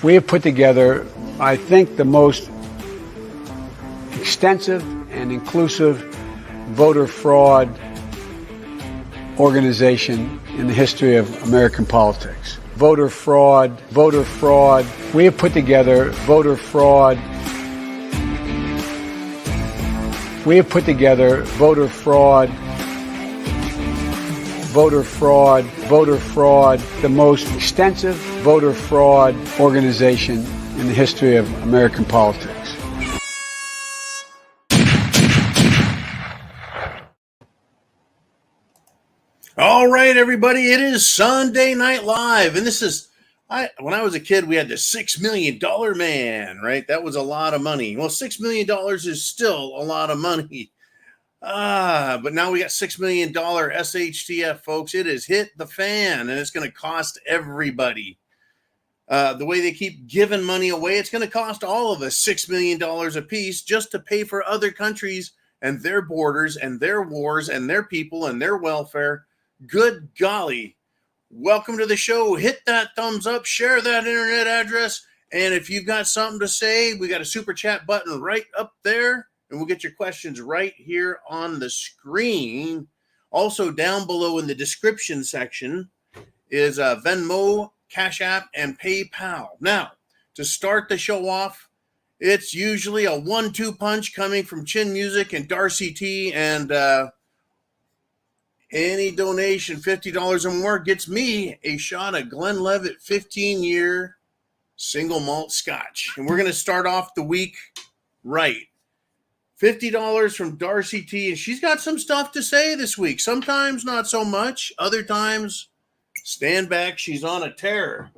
we have put together, I think, the most extensive and inclusive voter fraud organization in the history of American politics. Voter fraud. We have put together voter fraud. We have put together voter fraud, the most extensive voter fraud organization in the history of American politics. All right, everybody, it is Sunday Night Live, and this is, when I was a kid, we had the $6 million man, right? That was a lot of money. Well, $6 million is still a lot of money. But now we got $6 million SHTF, folks. It has hit the fan, and it's going to cost everybody. The way they keep giving money away, it's going to cost all of us $6 million a piece just to pay for other countries and their borders and their wars and their people and their welfare. Good golly. Welcome to the show. Hit that thumbs up, share that internet address, and if you've got something to say, we got a super chat button right up there, and we'll get your questions right here on the screen. Also, down below in the description section is Venmo, CashApp, and PayPal. Now, to start the show off, it's usually a 1-2 punch coming from Chin Music and Darcy T, and any donation, $50 or more, gets me a shot of Glenlivet 15-year single malt scotch. And we're going to start off the week right. $50 from Darcy T. And she's got some stuff to say this week. Sometimes not so much. Other times, stand back. She's on a tear.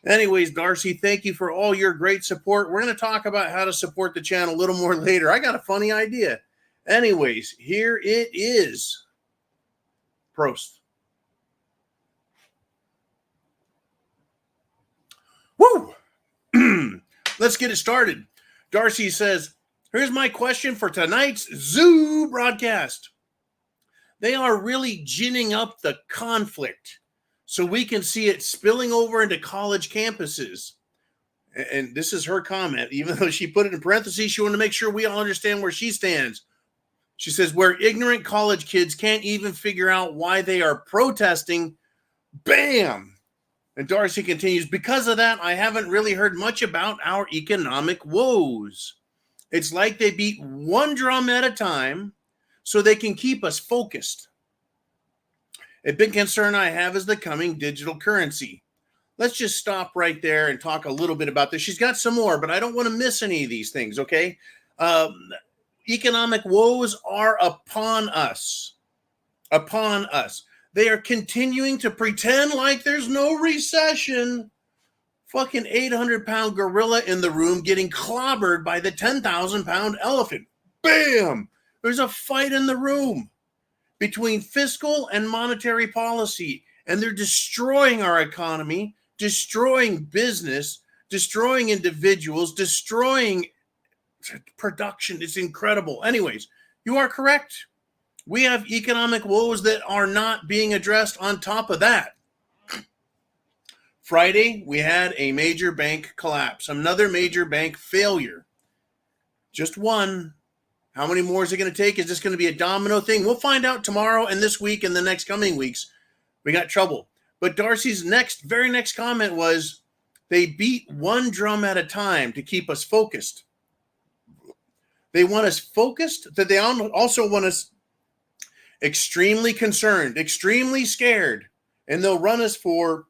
Anyways, Darcy, thank you for all your great support. We're going to talk about how to support the channel a little more later. I got a funny idea. Anyways, here it is. Prost. Woo! Let's get it started. Darcy says, here's my question for tonight's Zoo broadcast. They are really ginning up the conflict so we can see it spilling over into college campuses. And this is her comment. Even though she put it in parentheses, she wanted to make sure we all understand where she stands. She says, where ignorant college kids can't even figure out why they are protesting, bam! And Darcy continues, because of that, I haven't really heard much about our economic woes. It's like they beat one drum at a time so they can keep us focused. A big concern I have is the coming digital currency. Let's just stop right there and talk a little bit about this. She's got some more, but I don't want to miss any of these things, okay? Economic woes are upon us. Upon us. They are continuing to pretend like there's no recession. Fucking 800-pound gorilla in the room getting clobbered by the 10,000-pound elephant. Bam! There's a fight in the room between fiscal and monetary policy, and they're destroying our economy, destroying business, destroying individuals, destroying production. It's incredible. Anyways, you are correct. We have economic woes that are not being addressed on top of that. Friday, we had a major bank collapse, another major bank failure. Just one. How many more is it going to take? Is this going to be a domino thing? We'll find out tomorrow and this week and the next coming weeks. We got trouble. But Darcy's very next comment was, they beat one drum at a time to keep us focused. They want us focused, that they also want us extremely concerned, extremely scared, and they'll run us for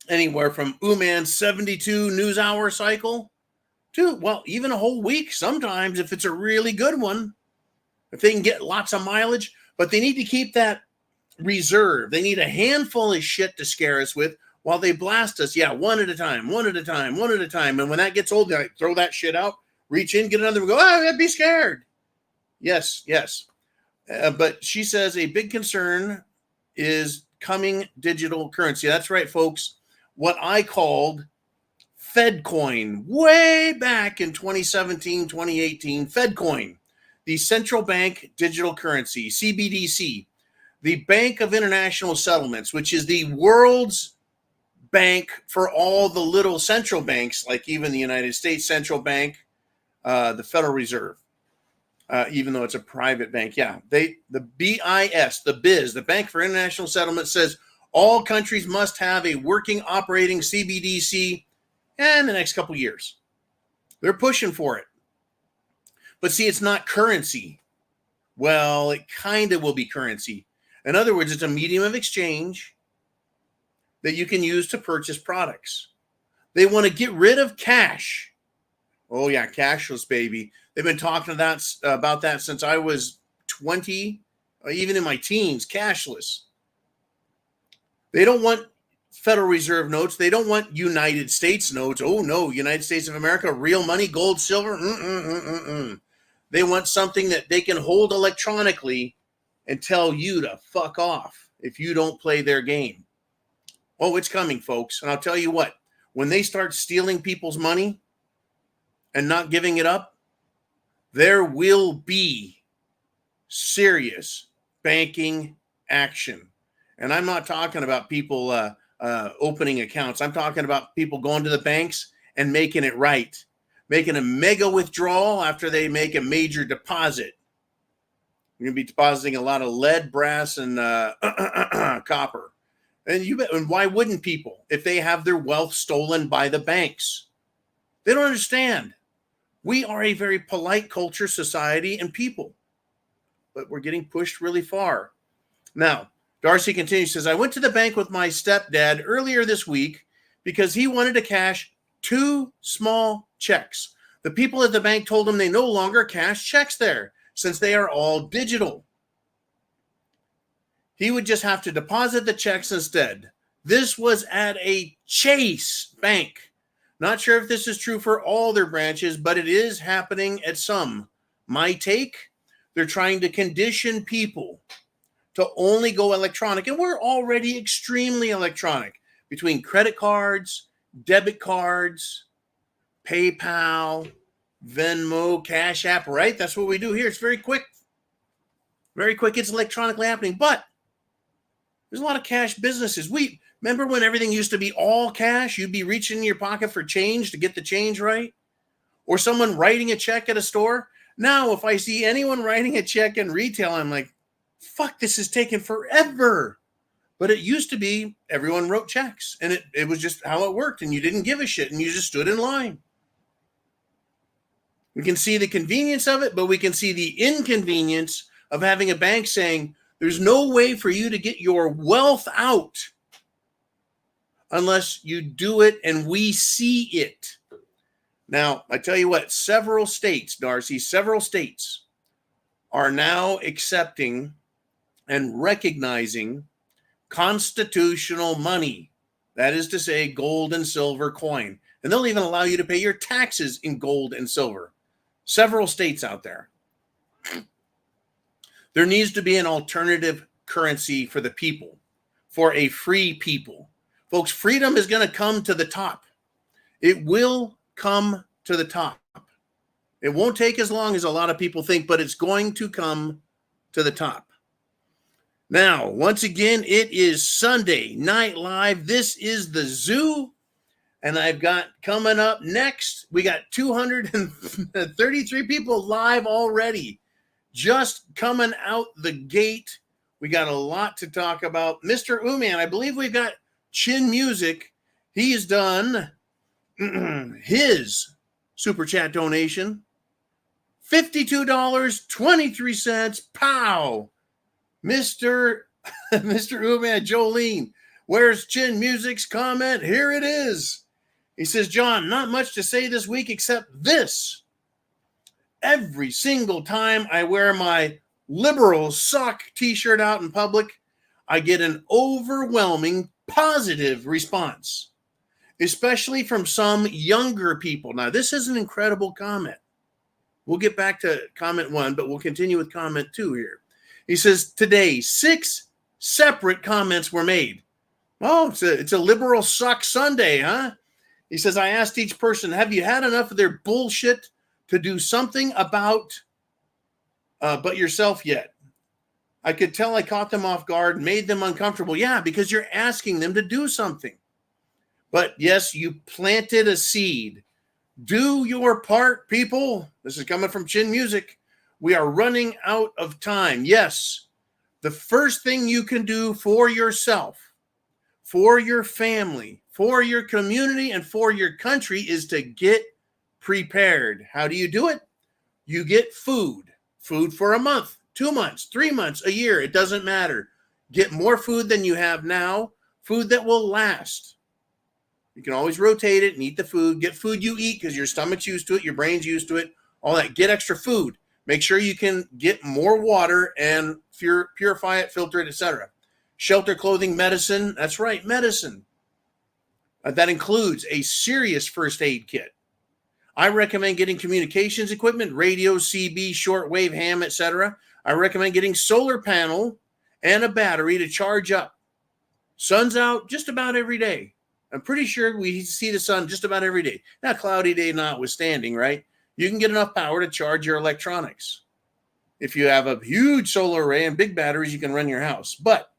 anywhere from man's 72 news hour cycle to, well, even a whole week sometimes if it's a really good one, if they can get lots of mileage. But they need to keep that reserve. They need a handful of shit to scare us with while they blast us. Yeah, one at a time. And when that gets old, they throw that shit out, reach in, get another, go, be scared. Yes. But she says a big concern is coming digital currency. That's right, folks. What I called FedCoin way back in 2017, 2018. FedCoin, the central bank digital currency, CBDC, the Bank of International Settlements, which is the world's bank for all the little central banks, like even the United States Central Bank, the Federal Reserve, even though it's a private bank. Yeah, the BIS, the Bank for International Settlement, says all countries must have a working operating CBDC in the next couple years. They're pushing for it. But see, it's not currency. Well, it kind of will be currency. In other words, it's a medium of exchange that you can use to purchase products. They want to get rid of cash. Oh, yeah, cashless, baby. They've been talking about that since I was 20, even in my teens, cashless. They don't want Federal Reserve notes. They don't want United States notes. Oh, no, United States of America, real money, gold, silver. They want something that they can hold electronically and tell you to fuck off if you don't play their game. Oh, it's coming, folks. And I'll tell you what, when they start stealing people's money and not giving it up, there will be serious banking action. And I'm not talking about people opening accounts. I'm talking about people going to the banks and making it right, making a mega withdrawal after they make a major deposit. You're going to be depositing a lot of lead, brass, and copper. And why wouldn't people if they have their wealth stolen by the banks? They don't understand. We are a very polite culture, society, and people, but we're getting pushed really far. Now, Darcy continues, says, I went to the bank with my stepdad earlier this week because he wanted to cash 2 small checks. The people at the bank told him they no longer cash checks there since they are all digital. He would just have to deposit the checks instead. This was at a Chase bank. Not sure if this is true for all their branches, but it is happening at some. My take, they're trying to condition people to only go electronic. And we're already extremely electronic between credit cards, debit cards, PayPal, Venmo, CashApp, right? That's what we do here. It's very quick. Very quick. It's electronically happening. But there's a lot of cash businesses. Remember when everything used to be all cash? You'd be reaching in your pocket for change to get the change right? Or someone writing a check at a store? Now, if I see anyone writing a check in retail, I'm like, fuck, this is taking forever. But it used to be everyone wrote checks, and it was just how it worked, and you didn't give a shit, and you just stood in line. We can see the convenience of it, but we can see the inconvenience of having a bank saying, there's no way for you to get your wealth out unless you do it and we see it. Now, I tell you what, several states, Darcy, several states are now accepting and recognizing constitutional money. That is to say, gold and silver coin. And they'll even allow you to pay your taxes in gold and silver. Several states out there. There needs to be an alternative currency for the people, for a free people. Folks, freedom is going to come to the top. It will come to the top. It won't take as long as a lot of people think, but it's going to come to the top. Now, once again, it is Sunday Night Live. This is the Zoo. And I've got coming up next, we got 233 people live already. Just coming out the gate. We got a lot to talk about. Mr. Uman, I believe we've got Chin Music. He's done his super chat donation. $52.23. Pow! Mr. Uman, Jolene, where's Chin Music's comment? Here it is. He says, John, not much to say this week except this. Every single time I wear my liberal sock t-shirt out in public, I get an overwhelming positive response, especially from some younger people. Now, this is an incredible comment. We'll get back to comment 1, but we'll continue with comment 2 here. He says, today, 6 separate comments were made. Oh, it's a liberal sock Sunday, huh? He says, I asked each person, have you had enough of their bullshit to do something about but yourself yet? I could tell I caught them off guard, made them uncomfortable. Yeah, because you're asking them to do something. But yes, you planted a seed. Do your part, people. This is coming from Chin Music. We are running out of time. Yes, the first thing you can do for yourself, for your family, for your community, and for your country is to get prepared. How do you do it? You get food for a month, 2 months, 3 months, a year. It doesn't matter. Get more food than you have now, food that will last. You can always rotate it and eat the food. Get food you eat because your stomach's used to it, your brain's used to it, all that. Get extra food. Make sure you can get more water and purify it, filter it, etc. Shelter, clothing, medicine. That's right, medicine. That includes a serious first aid kit. I recommend getting communications equipment, radio, CB, shortwave, ham, etc. I recommend getting solar panel and a battery to charge up. Sun's out just about every day. I'm pretty sure we see the sun just about every day. Now, cloudy day notwithstanding, right? You can get enough power to charge your electronics. If you have a huge solar array and big batteries, you can run your house. But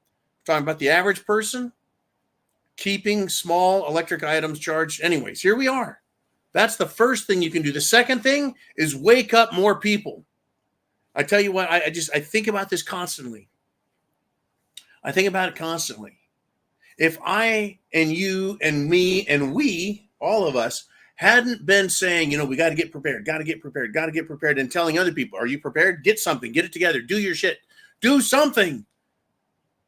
talking about the average person, keeping small electric items charged. Anyways, here we are. That's the first thing you can do. The second thing is wake up more people. I tell you what, I think about this constantly. I think about it constantly. If I and you and me and we, all of us, hadn't been saying, we got to get prepared, and telling other people, are you prepared? Get something, get it together, do your shit, do something.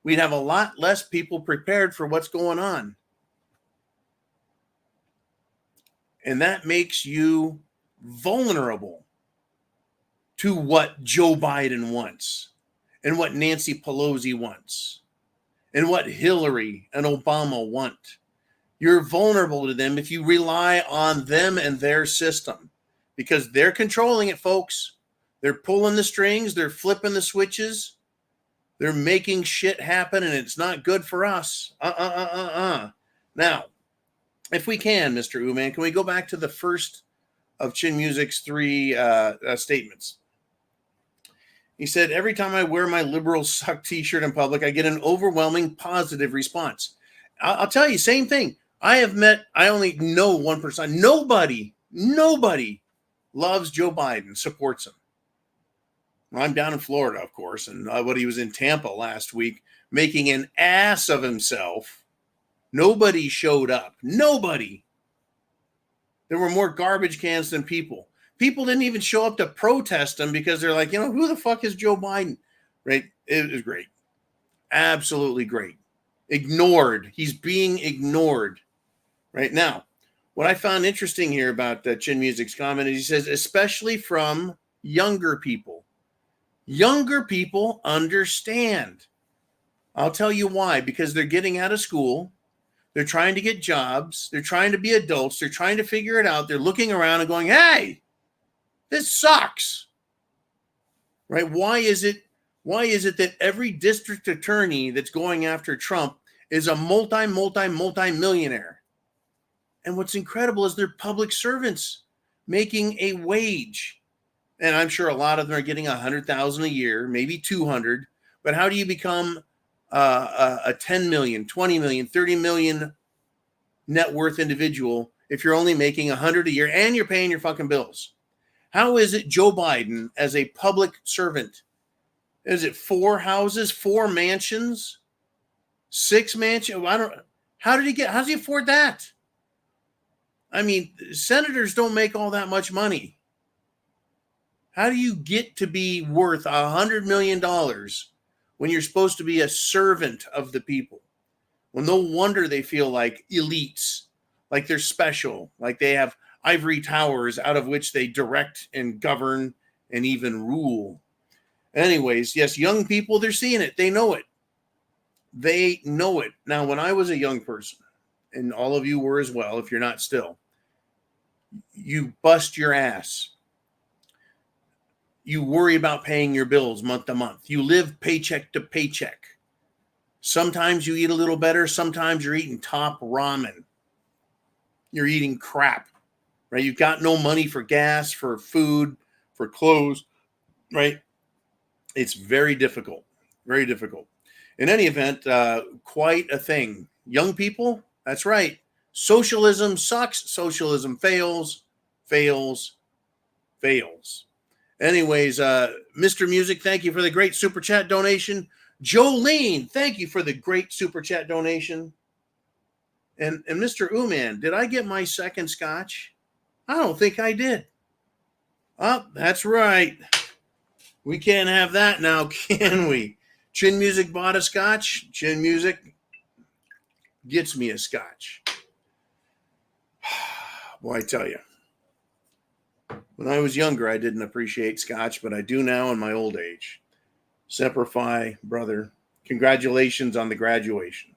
We'd have a lot less people prepared for what's going on. And that makes you vulnerable to what Joe Biden wants and what Nancy Pelosi wants and what Hillary and Obama want. You're vulnerable to them if you rely on them and their system because they're controlling it, folks. They're pulling the strings. They're flipping the switches. They're making shit happen, and it's not good for us. Now, if we can, Mr. Uman, can we go back to the first of Chin Music's 3 statements? He said, every time I wear my liberal suck t-shirt in public, I get an overwhelming positive response. I'll tell you, same thing. I only know one person. Nobody loves Joe Biden, supports him. Well, I'm down in Florida, of course, and he was in Tampa last week making an ass of himself. Nobody showed up. Nobody. There were more garbage cans than people. People didn't even show up to protest him because they're like, who the fuck is Joe Biden? Right? It was great. Absolutely great. Ignored. He's being ignored. Right now, what I found interesting here about Chin Music's comment is he says, especially from younger people. Younger people understand. I'll tell you why. Because they're getting out of school. They're trying to get jobs. They're trying to be adults. They're trying to figure it out. They're looking around and going, hey, this sucks. Right? Why is it that every district attorney that's going after Trump is a multi-millionaire? And what's incredible is they're public servants making a wage. And I'm sure a lot of them are getting $100,000 a year, maybe 200. But how do you become a 10 million, 20 million, 30 million net worth individual if you're only making 100 a year and you're paying your fucking bills? How is it Joe Biden, as a public servant, is it 4 houses, 4 mansions, 6 mansions? How does he afford that? I mean, senators don't make all that much money. How do you get to be worth $100 million when you're supposed to be a servant of the people? Well, no wonder they feel like elites, like they're special, like they have ivory towers out of which they direct and govern and even rule. Anyways, yes, young people, they're seeing it. They know it. They know it. Now, when I was a young person, and all of you were as well, if you're not still, you bust your ass. You worry about paying your bills month to month. You live paycheck to paycheck. Sometimes you eat a little better. Sometimes you're eating top ramen. You're eating crap, right? You've got no money for gas, for food, for clothes, right? It's very difficult, very difficult. In any event, quite a thing. Young people, that's right. Socialism sucks. Socialism fails, fails, fails. Anyways, Mr. Music, thank you for the great super chat donation. Jolene, thank you for the great super chat donation. And Mr. Uman, did I get my second scotch? I don't think I did. Oh, that's right. We can't have that now, can we? Chin Music bought a scotch. Chin Music gets me a scotch. Boy, I tell you, when I was younger, I didn't appreciate scotch, but I do now in my old age. Semper Fi, brother. Congratulations on the graduation.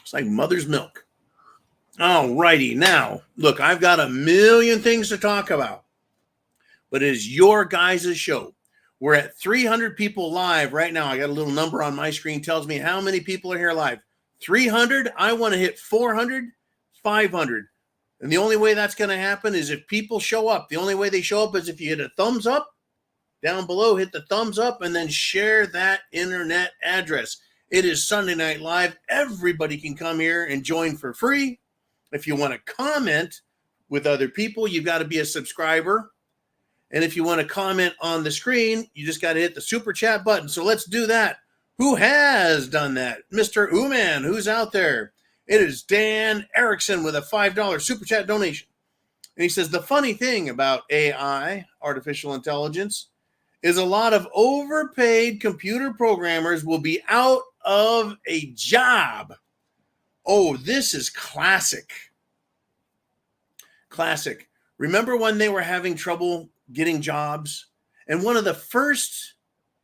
It's like mother's milk. All righty. Now, look, I've got a million things to talk about, but it is your guys' show. We're at 300 people live right now. I got a little number on my screen, tells me how many people are here live. 300. I want to hit 400, 500. And the only way that's going to happen is if people show up. The only way they show up is if you hit a thumbs up down below, hit the thumbs up, and then share that internet address. It is Sunday Night Live. Everybody can come here and join for free. If you want to comment with other people, you've got to be a subscriber. And if you want to comment on the screen, you just got to hit the super chat button. So let's do that. Who has done that? Mr. Uman, who's out there? It is Dan Erickson with a $5 super chat donation. And he says, the funny thing about AI, artificial intelligence, is a lot of overpaid computer programmers will be out of a job. Oh, this is classic. Classic. Remember when they were having trouble getting jobs? And one of the first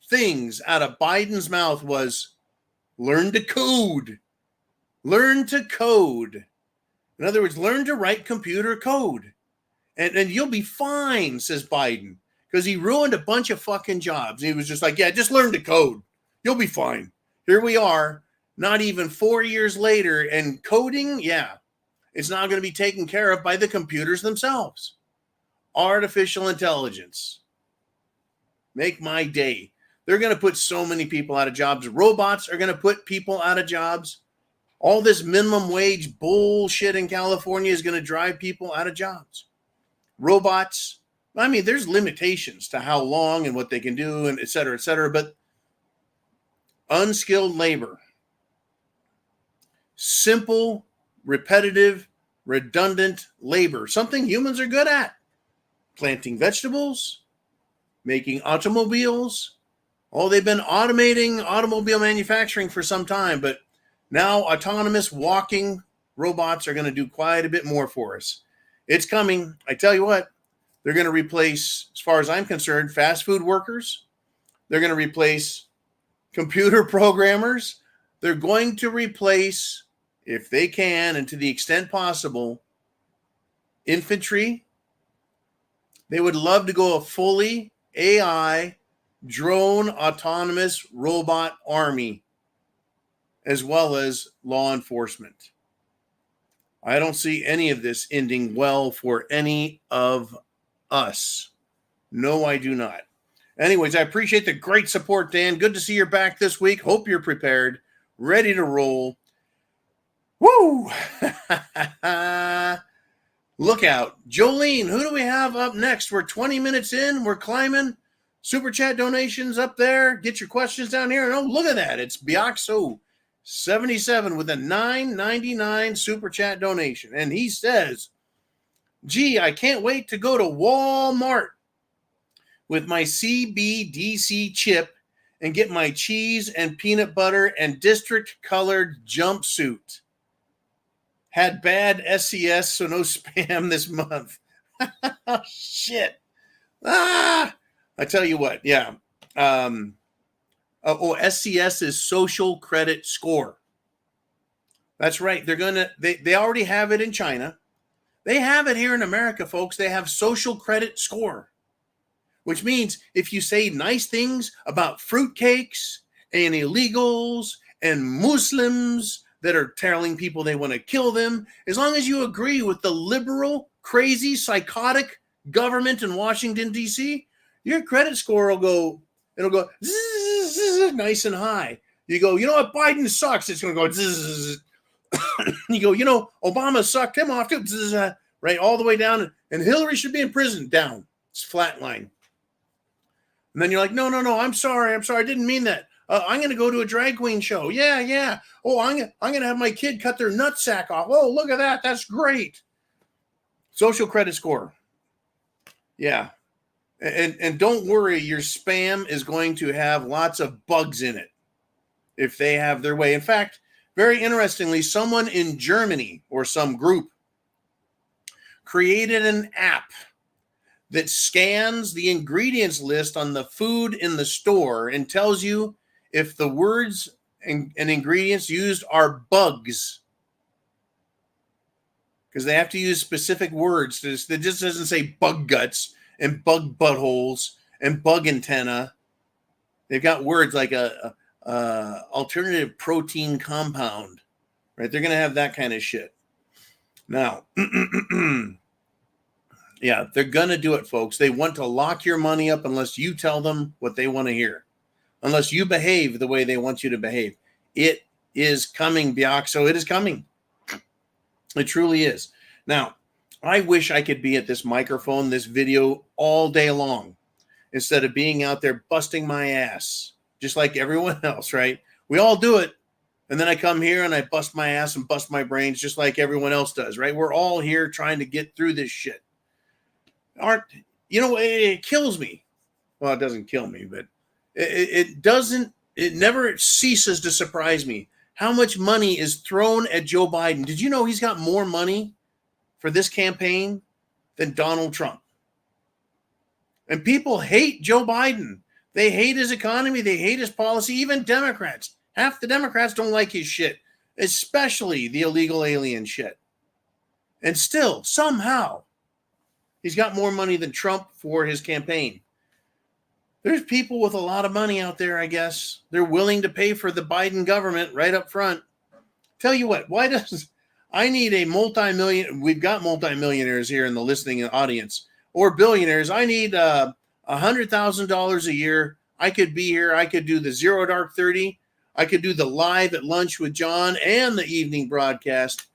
things out of Biden's mouth was learn to code. Learn to code. In other words, learn to write computer code. And you'll be fine, says Biden, because he ruined a bunch of fucking jobs. He was just like, yeah, just learn to code. You'll be fine. Here we are, not even 4 years later, and coding, yeah, it's now going to be taken care of by the computers themselves. Artificial intelligence. Make my day. They're going to put so many people out of jobs. Robots are going to put people out of jobs. All this minimum wage bullshit in California is going to drive people out of jobs. Robots, I mean, there's limitations to how long and what they can do, and et cetera, but unskilled labor, simple, repetitive, redundant labor, something humans are good at. Planting vegetables, making automobiles. Oh, they've been automating automobile manufacturing for some time, but now autonomous walking robots are going to do quite a bit more for us. It's coming. I tell you what, they're going to replace, as far as I'm concerned, fast food workers. They're going to replace computer programmers. They're going to replace, if they can, and to the extent possible, infantry. They would love to go a fully AI, drone, autonomous robot army, as well as law enforcement. I don't see any of this ending well for any of us. No, I do not. Anyways, I appreciate the great support, Dan. Good to see you're back this week. Hope you're prepared, ready to roll. Woo! Look out. Jolene, who do we have up next? We're 20 minutes in. We're climbing. Super chat donations up there. Get your questions down here. And oh, look at that. It's Biaxo 77 with a $9.99 super chat donation. And he says, gee, I can't wait to go to Walmart with my CBDC chip and get my cheese and peanut butter and district colored jumpsuit. Had bad SCS, so no spam this month. Shit. I tell you what, yeah. SCS is social credit score. That's right. They already have it in China. They have it here in America, folks. They have social credit score, which means if you say nice things about fruitcakes and illegals and Muslims that are telling people they want to kill them, as long as you agree with the liberal, crazy, psychotic government in Washington, D.C., your credit score will go, it'll go, zzz, nice and high. You go, you know what? Biden sucks. It's going to go zzz. You go, you know, Obama sucked him off too. Zzz, right, all the way down. And Hillary should be in prison. Down. It's flat line. And then you're like, no, I'm sorry. I didn't mean that. I'm going to go to a drag queen show. Yeah. Oh, I'm going to have my kid cut their nutsack off. Oh, look at that. That's great. Social credit score. Yeah. And don't worry, your spam is going to have lots of bugs in it if they have their way. In fact, very interestingly, someone in Germany or some group created an app that scans the ingredients list on the food in the store and tells you if the words and ingredients used are bugs. Because they have to use specific words. It just doesn't say bug guts and bug buttholes and bug antenna. They've got words like a alternative protein compound, right? They're going to have that kind of shit. Now, yeah, they're going to do it, folks. They want to lock your money up unless you tell them what they want to hear, unless you behave the way they want you to behave. It is coming, Biaxo. It is coming. It truly is. Now, I wish I could be at this microphone, this video all day long, instead of being out there busting my ass, just like everyone else, right? We all do it. And then I come here and I bust my ass and bust my brains just like everyone else does, right? We're all here trying to get through this shit. It kills me. Well, it doesn't kill me, but it never ceases to surprise me how much money is thrown at Joe Biden. Did you know he's got more money for this campaign than Donald Trump? And people hate Joe Biden. They hate his economy. They hate his policy. Even Democrats. Half the Democrats don't like his shit, especially the illegal alien shit. And still, somehow, he's got more money than Trump for his campaign. There's people with a lot of money out there, I guess. They're willing to pay for the Biden government right up front. Tell you what, I need a we've got multimillionaires here in the listening audience, or billionaires. I need $100,000 a year. I could be here. I could do the Zero Dark 30. I could do the live at lunch with John and the evening broadcast.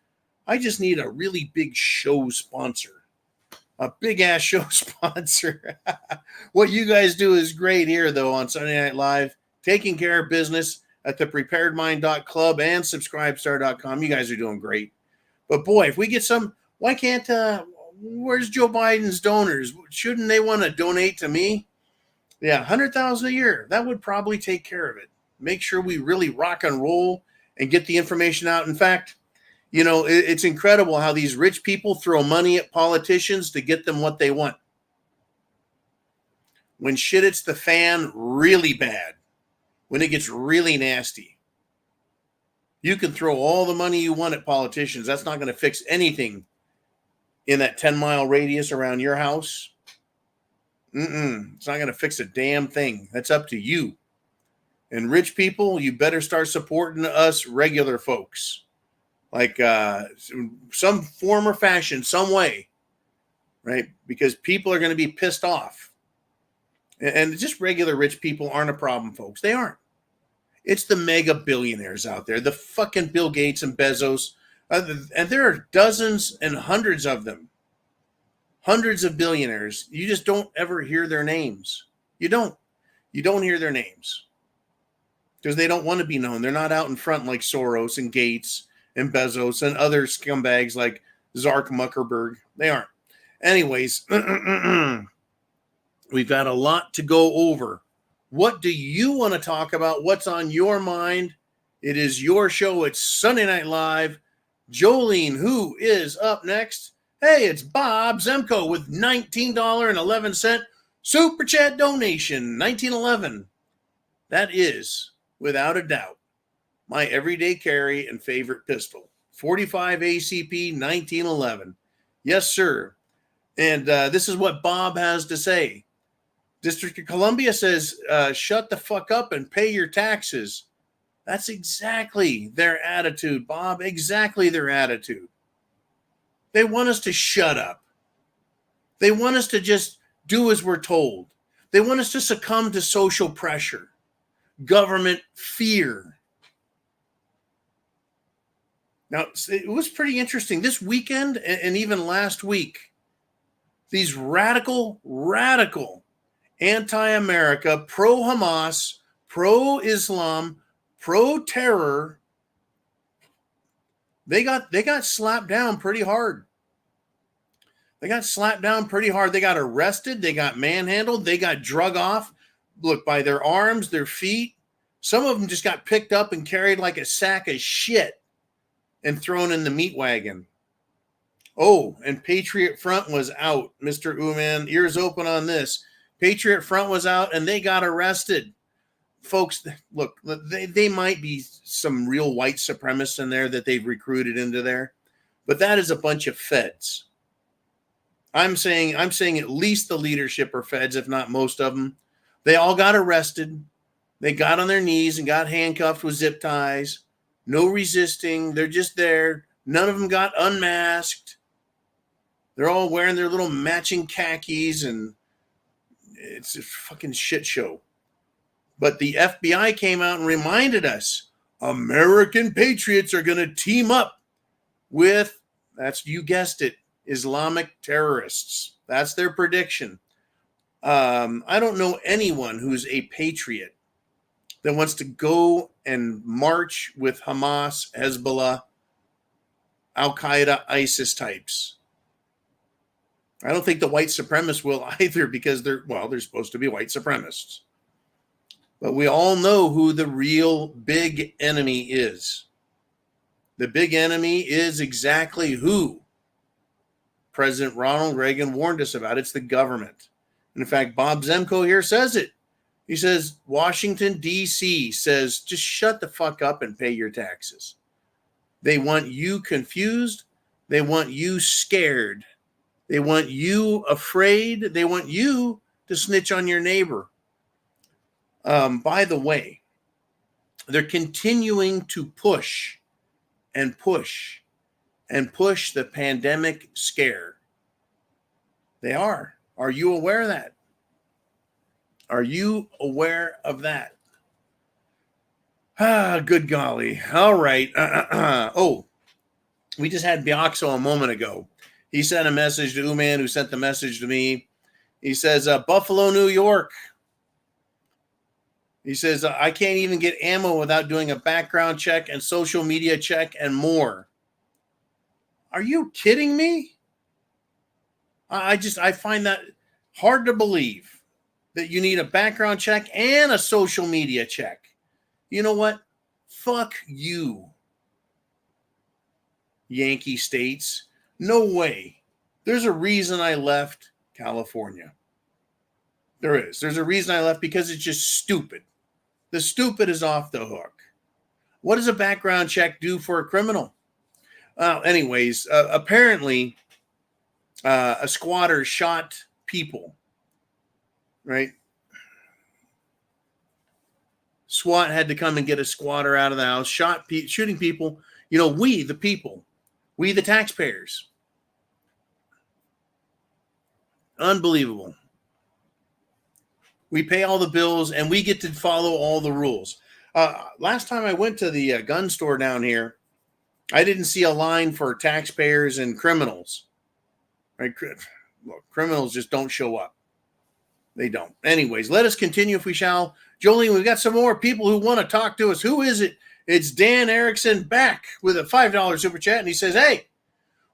I just need a really big show sponsor. A big-ass show sponsor. What you guys do is great here, though, on Sunday Night Live. Taking care of business at thepreparedmind.club and subscribestar.com. You guys are doing great. But, boy, if we get some, why can't, where's Joe Biden's donors? Shouldn't they want to donate to me? Yeah, $100,000 a year. That would probably take care of it. Make sure we really rock and roll and get the information out. In fact, it's incredible how these rich people throw money at politicians to get them what they want. When shit hits the fan really bad, when it gets really nasty, you can throw all the money you want at politicians. That's not going to fix anything in that 10-mile radius around your house. It's not going to fix a damn thing. That's up to you. And rich people, you better start supporting us regular folks. Like some form or fashion, some way, right? Because people are going to be pissed off. And just regular rich people aren't a problem, folks. They aren't. It's the mega billionaires out there, the fucking Bill Gates and Bezos. And there are dozens and hundreds of them. Hundreds of billionaires. You just don't ever hear their names. You don't hear their names. Because they don't want to be known. They're not out in front like Soros and Gates and Bezos and other scumbags like Zark Zuckerberg. They aren't. Anyways, we've got a lot to go over. What do you want to talk about? What's on your mind? It is your show. It's Sunday Night Live. Jolene, who is up next? Hey, it's Bob Zemko with $19.11 super chat donation. 1911. That is, without a doubt, my everyday carry and favorite pistol. 45 ACP 1911. Yes, sir. And this is what Bob has to say. District of Columbia says, shut the fuck up and pay your taxes. That's exactly their attitude, Bob. Exactly their attitude. They want us to shut up. They want us to just do as we're told. They want us to succumb to social pressure. government fear. Now, it was pretty interesting this weekend and even last week. These radical anti-America, pro-Hamas, pro-Islam, pro-terror, they got slapped down pretty hard. They got arrested. They got manhandled. They got drug off. Look, by their arms, their feet. Some of them just got picked up and carried like a sack of shit and thrown in the meat wagon. Oh, and Patriot Front was out. Mr. Uman, ears open on this. Patriot Front was out and they got arrested. Folks, look, they might be some real white supremacists in there that they've recruited into there, but that is a bunch of feds. I'm saying at least the leadership are feds, if not most of them. They all got arrested. They got on their knees and got handcuffed with zip ties. No resisting. They're just there. None of them got unmasked. They're all wearing their little matching khakis, and it's a fucking shit show. But the FBI came out and reminded us, American patriots are going to team up with, that's, you guessed it, Islamic terrorists. That's their prediction. I don't know anyone who's a patriot that wants to go and march with Hamas, Hezbollah, Al-Qaeda, ISIS types. I don't think the white supremacists will either, because they're supposed to be white supremacists. But we all know who the real big enemy is. The big enemy is exactly who President Ronald Reagan warned us about. It's the government. And in fact, Bob Zemko here says it. He says, Washington, D.C. says, just shut the fuck up and pay your taxes. They want you confused. They want you scared. They want you afraid. They want you to snitch on your neighbor. By the way, they're continuing to push the pandemic scare. They are. Are you aware of that? Are you aware of that? Good golly. All right. Oh, we just had Biaxo a moment ago. He sent a message to Uman, who sent the message to me. He says, Buffalo, New York. He says, I can't even get ammo without doing a background check and social media check and more. Are you kidding me? I find that hard to believe that you need a background check and a social media check. You know what? Fuck you, Yankee states. No way. There's a reason I left California. There is. There's a reason I left, because it's just stupid. The stupid is off the hook. What does a background check do for a criminal? Anyways, apparently a squatter shot people, right? SWAT had to come and get a squatter out of the house, shooting people. You know, we, the people, we, the taxpayers. Unbelievable. We pay all the bills and we get to follow all the rules. Last time I went to the gun store down here, I didn't see a line for taxpayers and criminals. Right? Look, criminals just don't show up. They don't. Anyways, let us continue if we shall. Jolene, we've got some more people who want to talk to us. Who is it? It's Dan Erickson back with a $5 super chat. And he says, hey,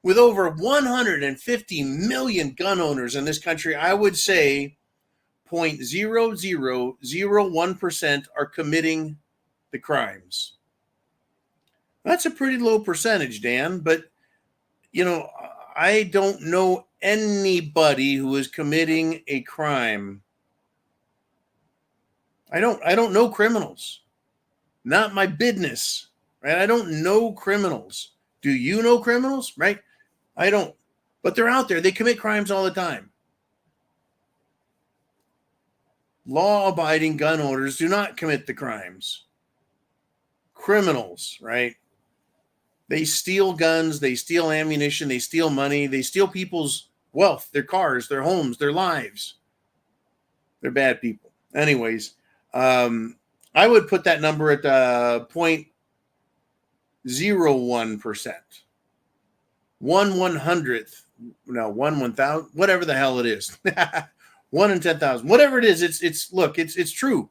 with over 150 million gun owners in this country, I would say 0.0001% are committing the crimes. That's a pretty low percentage, Dan, but you know, I don't know anybody who is committing a crime. I don't know criminals. Not my business, right? I don't know criminals. Do you know criminals, right? I don't. But they're out there. They commit crimes all the time. Law-abiding gun owners do not commit the crimes. Criminals, right? They steal guns, they steal ammunition, they steal money, they steal people's wealth, their cars, their homes, their lives. They're bad people. Anyways, I would put that number at 0.01%. 1/100th, no, 1/1000, whatever the hell it is. 1 in 10,000, whatever it is. It's true.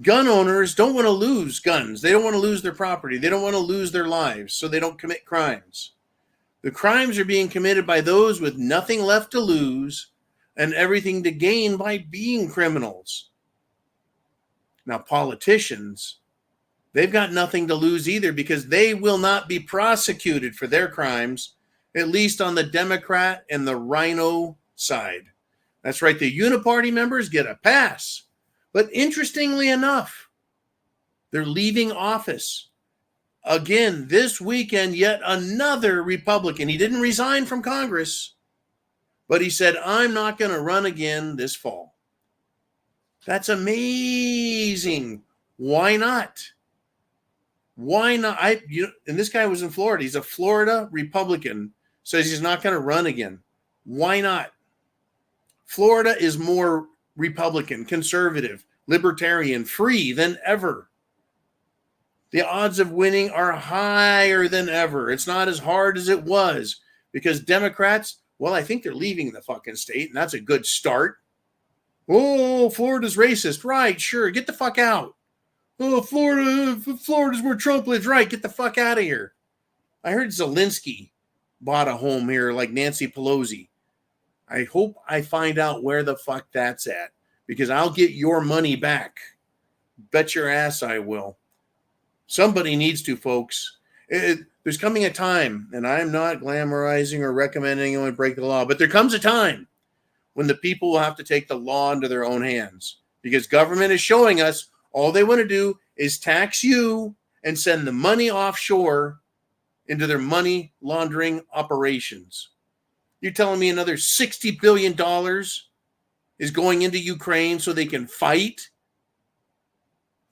Gun owners don't want to lose guns. They don't want to lose their property. They don't want to lose their lives, so they don't commit crimes. The crimes are being committed by those with nothing left to lose and everything to gain by being criminals. Now, politicians, they've got nothing to lose either, because they will not be prosecuted for their crimes, at least on the Democrat and the Rhino side. That's right, the Uniparty members get a pass. But interestingly enough, they're leaving office. Again, this weekend, yet another Republican. He didn't resign from Congress, but he said, I'm not going to run again this fall. That's amazing. Why not? Why not? And this guy was in Florida. He's a Florida Republican, says he's not going to run again. Why not? Florida is more Republican, conservative, libertarian, free than ever. The odds of winning are higher than ever. It's not as hard as it was, because Democrats, well, I think they're leaving the fucking state, and that's a good start. Oh, Florida's racist. Right, sure. Get the fuck out. Oh, Florida's where Trump lives. Right, get the fuck out of here. I heard Zelensky bought a home here like Nancy Pelosi. I hope I find out where the fuck that's at, because I'll get your money back. Bet your ass I will. Somebody needs to, folks. There's coming a time, and I'm not glamorizing or recommending anyone break the law, but there comes a time when the people will have to take the law into their own hands, because government is showing us all they want to do is tax you and send the money offshore into their money laundering operations. You're telling me another $60 billion is going into Ukraine so they can fight?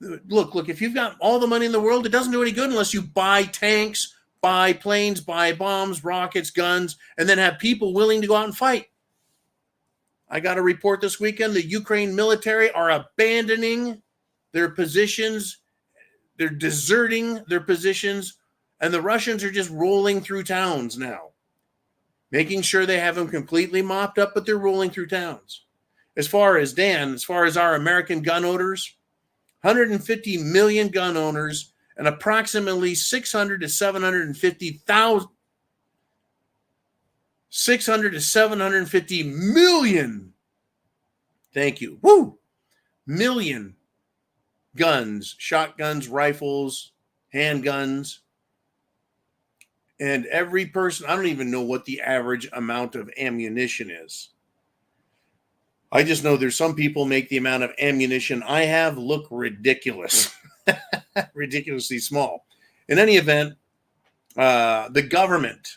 Look, if you've got all the money in the world, it doesn't do any good unless you buy tanks, buy planes, buy bombs, rockets, guns, and then have people willing to go out and fight. I got a report this weekend. The Ukraine military are abandoning their positions. They're deserting their positions, and the Russians are just rolling through towns now, making sure they have them completely mopped up, but they're rolling through towns. As far as our American gun owners, 150 million gun owners and approximately 600 to 750 million. Thank you. Million guns, shotguns, rifles, handguns. And every person, I don't even know what the average amount of ammunition is. I just know there's some people make the amount of ammunition I have look ridiculous, ridiculously small. In any event, the government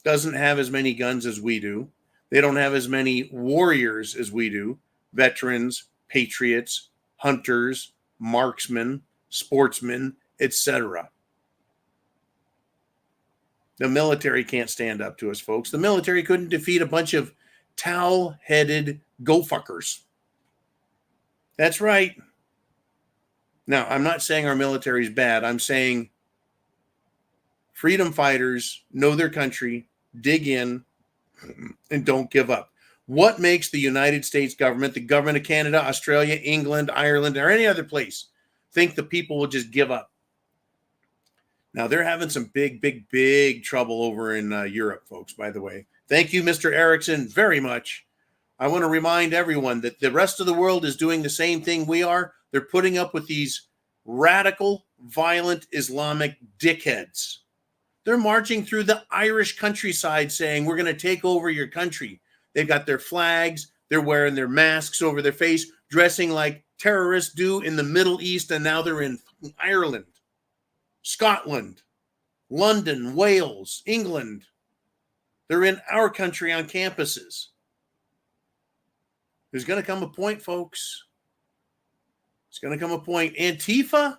doesn't have as many guns as we do. They don't have as many warriors as we do, veterans, patriots, hunters, marksmen, sportsmen, etc. The military can't stand up to us, folks. The military couldn't defeat a bunch of towel-headed go-fuckers. That's right. Now, I'm not saying our military is bad. I'm saying freedom fighters know their country, dig in, and don't give up. What makes the United States government, the government of Canada, Australia, England, Ireland, or any other place think the people will just give up? Now, they're having some big trouble over in Europe, folks, by the way. Thank you, Mr. Erickson, very much. I want to remind everyone that the rest of the world is doing the same thing we are. They're putting up with these radical, violent Islamic dickheads. They're marching through the Irish countryside saying, we're going to take over your country. They've got their flags. They're wearing their masks over their face, dressing like terrorists do in the Middle East, and now they're in Ireland, Scotland, London, Wales, England. They're in our country on campuses. There's going to come a point, folks. It's going to come a point. Antifa,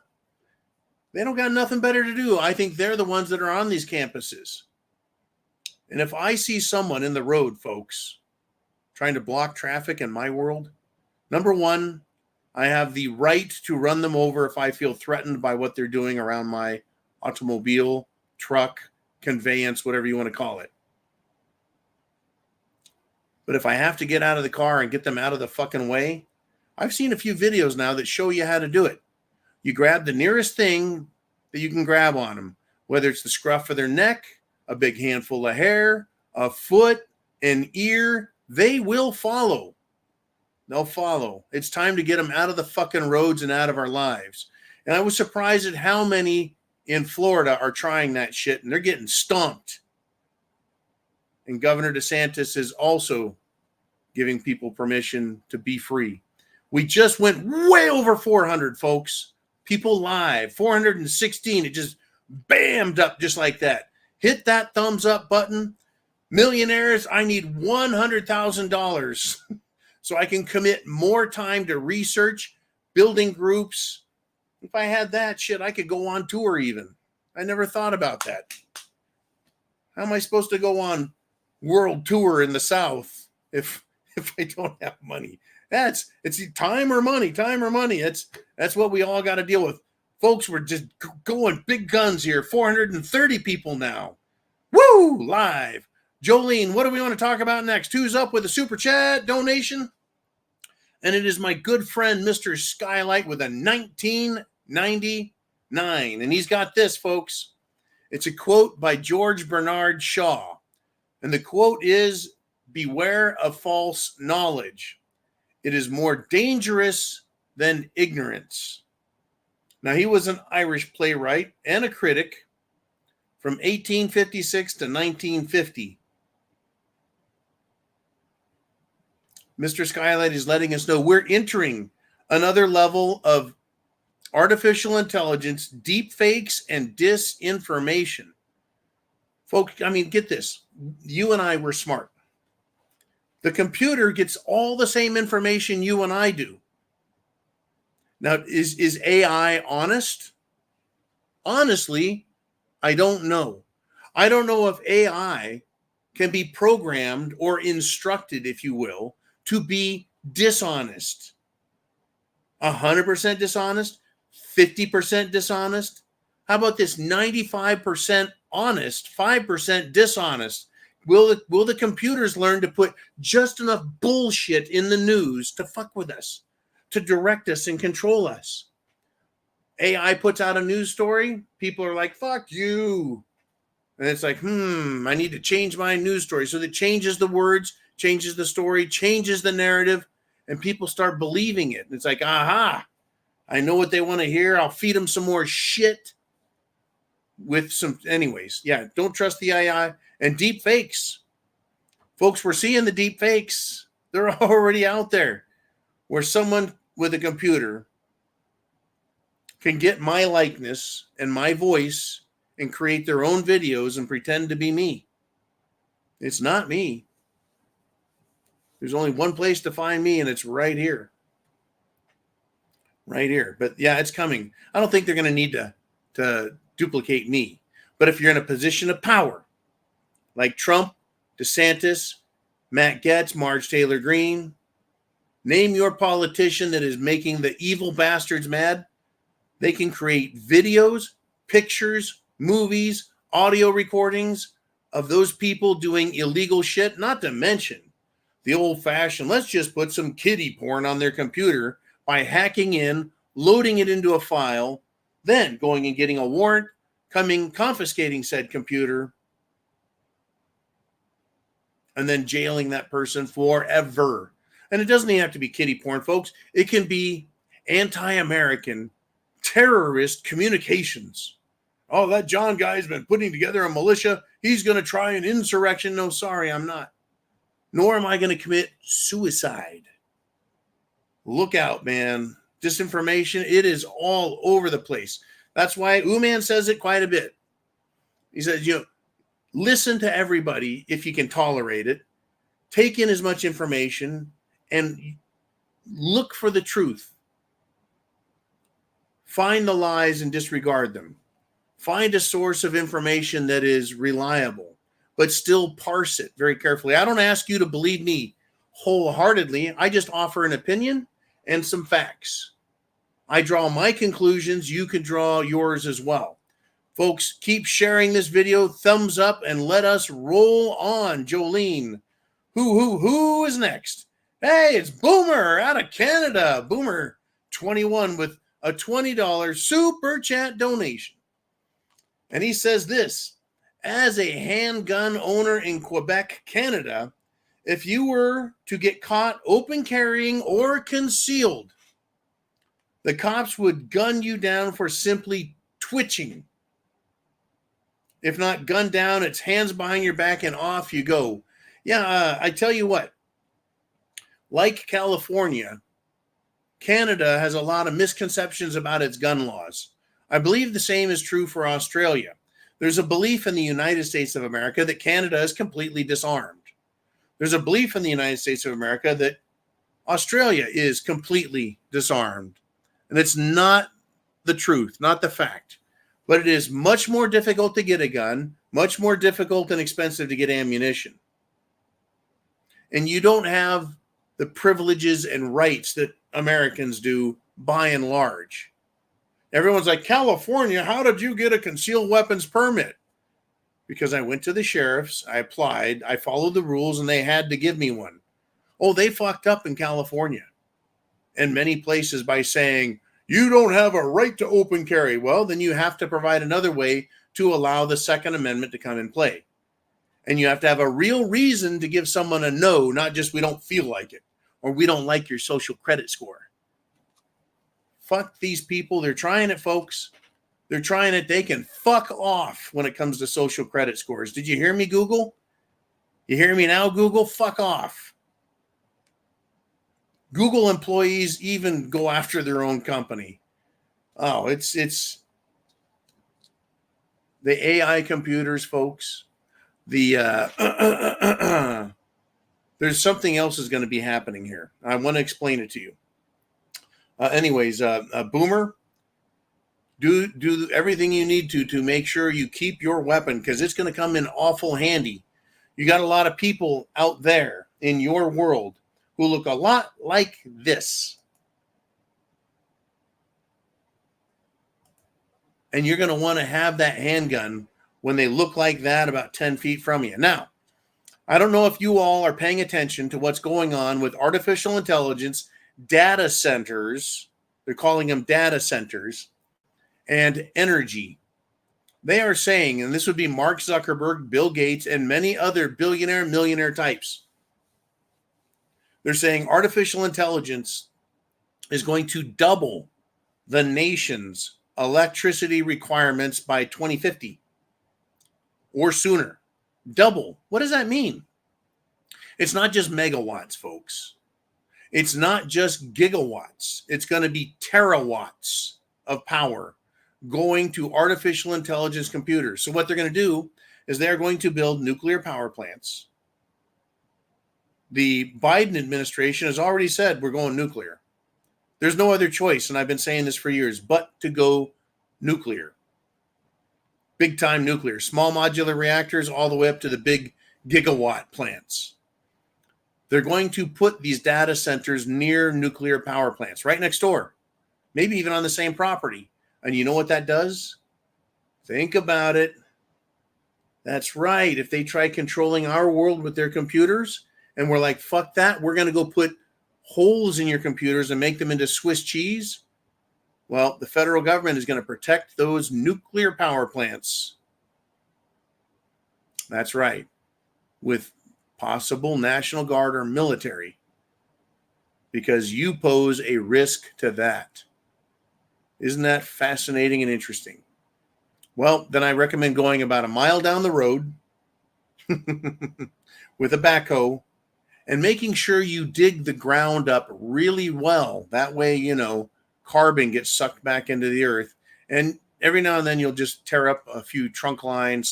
they don't got nothing better to do. I think they're the ones that are on these campuses. And if I see someone in the road, folks, trying to block traffic in my world, number one, I have the right to run them over if I feel threatened by what they're doing around my automobile, truck, conveyance, whatever you want to call it. But if I have to get out of the car and get them out of the fucking way, I've seen a few videos now that show you how to do it. You grab the nearest thing that you can grab on them, whether it's the scruff of their neck, a big handful of hair, a foot, an ear, they will follow. They'll follow. It's time to get them out of the fucking roads and out of our lives. And I was surprised at how many in Florida are trying that shit, and they're getting stomped. And Governor DeSantis is also giving people permission to be free. We just went way over 400, folks. People live, 416. It just bammed up just like that. Hit that thumbs up button. Millionaires, I need $100,000 so I can commit more time to research, building groups. If I had that shit, I could go on tour even. I never thought about that. How am I supposed to go on world tour in the South if I don't have money? It's time or money. That's what we all got to deal with. Folks, we're just going big guns here. 430 people now. Woo! Live. Jolene, what do we want to talk about next? Who's up with a super chat donation? And it is my good friend, Mr. Skylight, with a 1999. And he's got this, folks. It's a quote by George Bernard Shaw. And the quote is, "Beware of false knowledge. It is more dangerous than ignorance." Now, he was an Irish playwright and a critic from 1856 to 1950. Mr. Skylight is letting us know we're entering another level of artificial intelligence, deep fakes, and disinformation. Folks, I mean, get this. You and I were smart. The computer gets all the same information you and I do. Now, is AI honest? Honestly, I don't know. I don't know if AI can be programmed or instructed, if you will, to be dishonest. 100% dishonest? 50% dishonest? How about this 95% honest, 5% dishonest? Will the computers learn to put just enough bullshit in the news to fuck with us, to direct us and control us? AI puts out a news story. People are like, fuck you. And it's like, I need to change my news story. So that changes the words, changes the story, changes the narrative, and people start believing it. And it's like, aha, I know what they want to hear. I'll feed them some more shit with some, anyways. Yeah, don't trust the AI. And deep fakes. Folks, we're seeing the deep fakes. They're already out there, where someone with a computer can get my likeness and my voice and create their own videos and pretend to be me. It's not me. There's only one place to find me, and it's right here. Right here. But yeah, it's coming. I don't think they're going to need to duplicate me. But if you're in a position of power, like Trump, DeSantis, Matt Gaetz, Marge Taylor Greene, name your politician that is making the evil bastards mad. They can create videos, pictures, movies, audio recordings of those people doing illegal shit, not to mention the old-fashioned, let's just put some kiddie porn on their computer by hacking in, loading it into a file, then going and getting a warrant, confiscating said computer, and then jailing that person forever. And it doesn't even have to be kiddie porn, folks. It can be anti-American terrorist communications. Oh, that John guy's been putting together a militia. He's going to try an insurrection. No, sorry, I'm not. Nor am I going to commit suicide. Look out, man. Disinformation, it is all over the place. That's why Uman says it quite a bit. He says, listen to everybody if you can tolerate it. Take in as much information and look for the truth. Find the lies and disregard them. Find a source of information that is reliable, but still parse it very carefully. I don't ask you to believe me wholeheartedly. I just offer an opinion, and some facts. I draw my conclusions. You can draw yours as well. Folks, keep sharing this video. Thumbs up and let us roll on. Jolene, who is next? Hey, it's Boomer out of Canada. Boomer 21 with a $20 super chat donation. And he says this: as a handgun owner in Quebec, Canada, if you were to get caught open carrying or concealed, the cops would gun you down for simply twitching. If not gunned down, it's hands behind your back and off you go. Yeah, I tell you what, like California, Canada has a lot of misconceptions about its gun laws. I believe the same is true for Australia. There's a belief in the United States of America that Canada is completely disarmed. There's a belief in the United States of America that Australia is completely disarmed. And it's not the truth, not the fact. But it is much more difficult to get a gun, much more difficult and expensive to get ammunition. And you don't have the privileges and rights that Americans do by and large. Everyone's like, California, how did you get a concealed weapons permit? Because I went to the sheriff's, I applied, I followed the rules, and they had to give me one. Oh, they fucked up in California and many places by saying, you don't have a right to open carry. Well, then you have to provide another way to allow the Second Amendment to come in play. And you have to have a real reason to give someone a no, not just we don't feel like it or we don't like your social credit score. Fuck these people. They're trying it, folks. They're trying it. They can fuck off when it comes to social credit scores. Did you hear me, Google? You hear me now, Google? Fuck off. Google employees even go after their own company. Oh, it's the AI computers, folks. There's something else is going to be happening here. I want to explain it to you. Boomer, do everything you need to make sure you keep your weapon, because it's going to come in awful handy. You got a lot of people out there in your world who look a lot like this. And you're going to want to have that handgun when they look like that about 10 feet from you. Now, I don't know if you all are paying attention to what's going on with artificial intelligence data centers. They're calling them data centers and energy. They are saying, and this would be Mark Zuckerberg, Bill Gates, and many other billionaire, millionaire types. They're saying artificial intelligence is going to double the nation's electricity requirements by 2050 or sooner. Double. What does that mean? It's not just megawatts, folks. It's not just gigawatts. It's going to be terawatts of power going to artificial intelligence computers. So what they're going to do is they're going to build nuclear power plants. The Biden administration has already said we're going nuclear. There's no other choice, and I've been saying this for years, but to go nuclear. Big time nuclear. Small modular reactors all the way up to the big gigawatt plants. They're going to put these data centers near nuclear power plants, right next door, maybe even on the same property. And you know what that does? Think about it. That's right. If they try controlling our world with their computers, and we're like, fuck that, we're going to go put holes in your computers and make them into Swiss cheese. Well, the federal government is going to protect those nuclear power plants. That's right. With possible National Guard or military, because you pose a risk to that. Isn't that fascinating and interesting? Well, then I recommend going about a mile down the road with a backhoe and making sure you dig the ground up really well. That way, carbon gets sucked back into the earth. And every now and then you'll just tear up a few trunk line /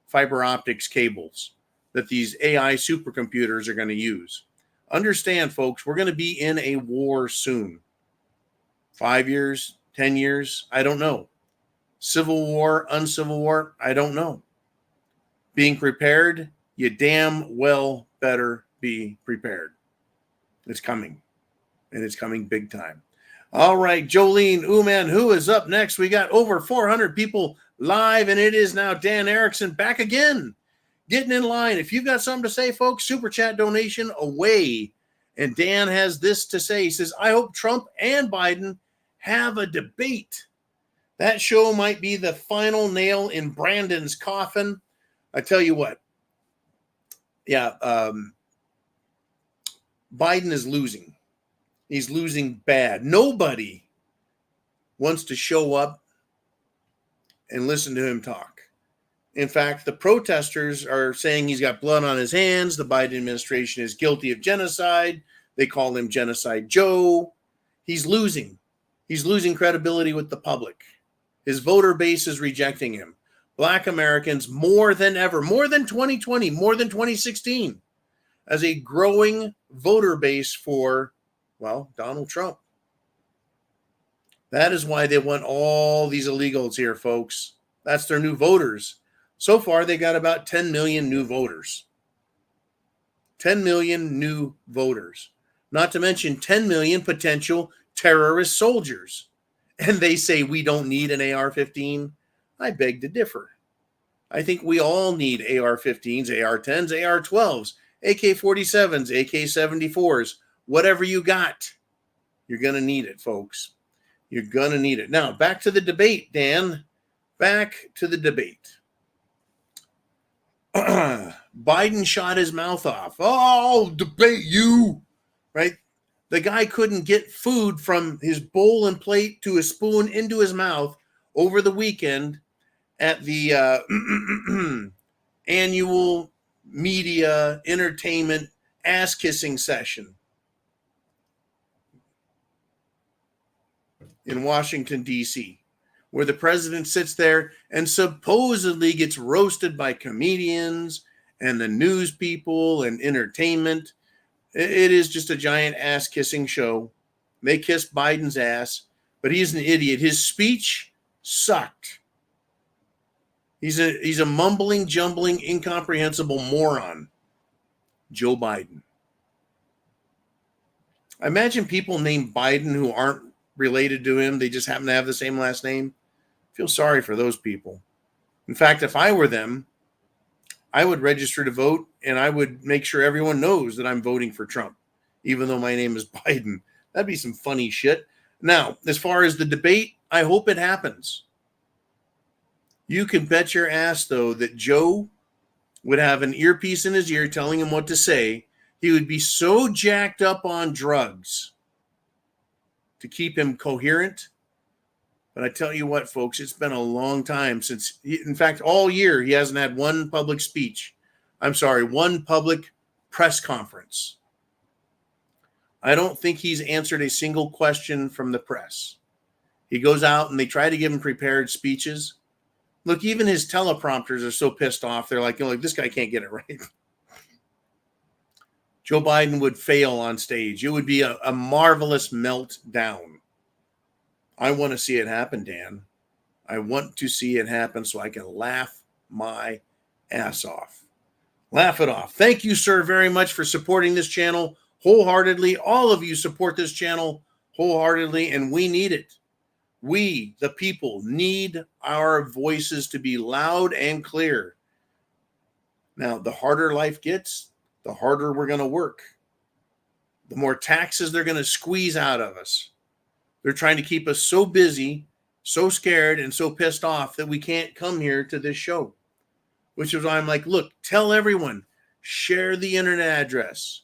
fiber optics cables that these AI supercomputers are going to use. Understand, folks, we're going to be in a war soon. 5 years, 10 years, I don't know. Civil war, uncivil war, I don't know. Being prepared, you damn well better be prepared. It's coming, and it's coming big time. All right, Jolene Uman, who is up next? We got over 400 people live, and it is now Dan Erickson back again, getting in line. If you've got something to say, folks, super chat donation away. And Dan has this to say. He says, I hope Trump and Biden have a debate. That show might be the final nail in Brandon's coffin. I tell you what. Yeah, Biden is losing. He's losing bad. Nobody wants to show up and listen to him talk. In fact, the protesters are saying he's got blood on his hands. The Biden administration is guilty of genocide. They call him Genocide Joe. He's losing. He's losing credibility with the public. His voter base is rejecting him. Black Americans, more than ever, more than 2020, more than 2016, as a growing voter base for, well, Donald Trump. That is why they want all these illegals here, folks. That's their new voters. So far, they got about 10 million new voters. 10 million new voters. Not to mention 10 million potential terrorist soldiers. And they say we don't need an AR-15. I beg to differ. I think we all need AR-15s, AR-10s, AR-12s, AK-47s, AK-74s, whatever you got. You're going to need it, folks. You're going to need it. Now, back to the debate, Dan. Back to the debate. Biden shot his mouth off. Oh, I'll debate you. Right? The guy couldn't get food from his bowl and plate to a spoon into his mouth over the weekend at the annual media entertainment ass-kissing session in Washington, D.C., where the president sits there and supposedly gets roasted by comedians and the news people and entertainment. It is just a giant ass-kissing show. They kissed Biden's ass, but he's an idiot. His speech sucked. He's a mumbling, jumbling, incomprehensible moron, Joe Biden. I imagine people named Biden who aren't related to him. They just happen to have the same last name. I feel sorry for those people. In fact, if I were them, I would register to vote, and I would make sure everyone knows that I'm voting for Trump, even though my name is Biden. That'd be some funny shit. Now, as far as the debate, I hope it happens. You can bet your ass, though, that Joe would have an earpiece in his ear telling him what to say. He would be so jacked up on drugs to keep him coherent. But I tell you what, folks, it's been a long time since, in fact, all year, he hasn't had one public speech. One public press conference. I don't think he's answered a single question from the press. He goes out and they try to give him prepared speeches. Look, even his teleprompters are so pissed off. They're like, this guy can't get it right. Joe Biden would fail on stage. It would be a marvelous meltdown. I want to see it happen, Dan. I want to see it happen so I can laugh my ass off. Laugh it off. Thank you, sir, very much for supporting this channel wholeheartedly. All of you support this channel wholeheartedly, and we need it. We, the people, need our voices to be loud and clear. Now, the harder life gets, the harder we're going to work. The more taxes they're going to squeeze out of us. They're trying to keep us so busy, so scared, and so pissed off that we can't come here to this show. Which is why I'm like, look, tell everyone, share the internet address.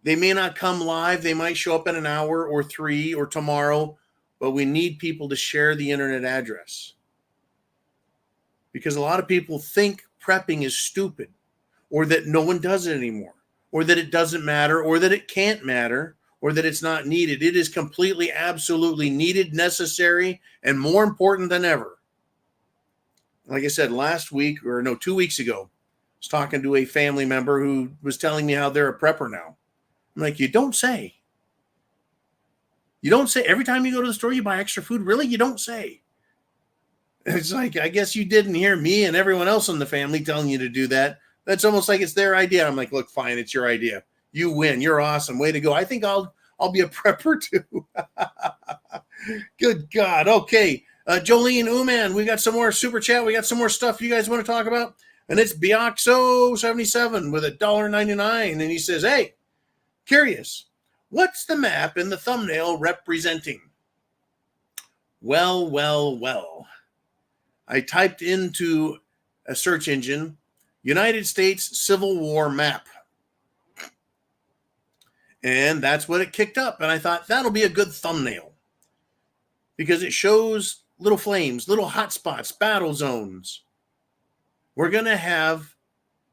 They may not come live. They might show up in an hour or 3 or tomorrow, but we need people to share the internet address. Because a lot of people think prepping is stupid, or that no one does it anymore, or that it doesn't matter, or that it can't matter, or that it's not needed. It is completely, absolutely needed, necessary, and more important than ever. Like I said, 2 weeks ago, I was talking to a family member who was telling me how they're a prepper now. I'm like, you don't say. You don't say. Every time you go to the store, you buy extra food. Really? You don't say. It's like, I guess you didn't hear me and everyone else in the family telling you to do that. That's almost like it's their idea. I'm like, look, fine, it's your idea. You win. You're awesome. Way to go. I think I'll be a prepper too. Good God. Okay. Jolene Uman, we got some more super chat. We got some more stuff you guys want to talk about. And it's Bioxo77 with $1.99. And he says, hey, curious, what's the map in the thumbnail representing? Well. I typed into a search engine, United States Civil War map. And that's what it kicked up. And I thought that'll be a good thumbnail because it shows little flames, little hot spots, battle zones. We're going to have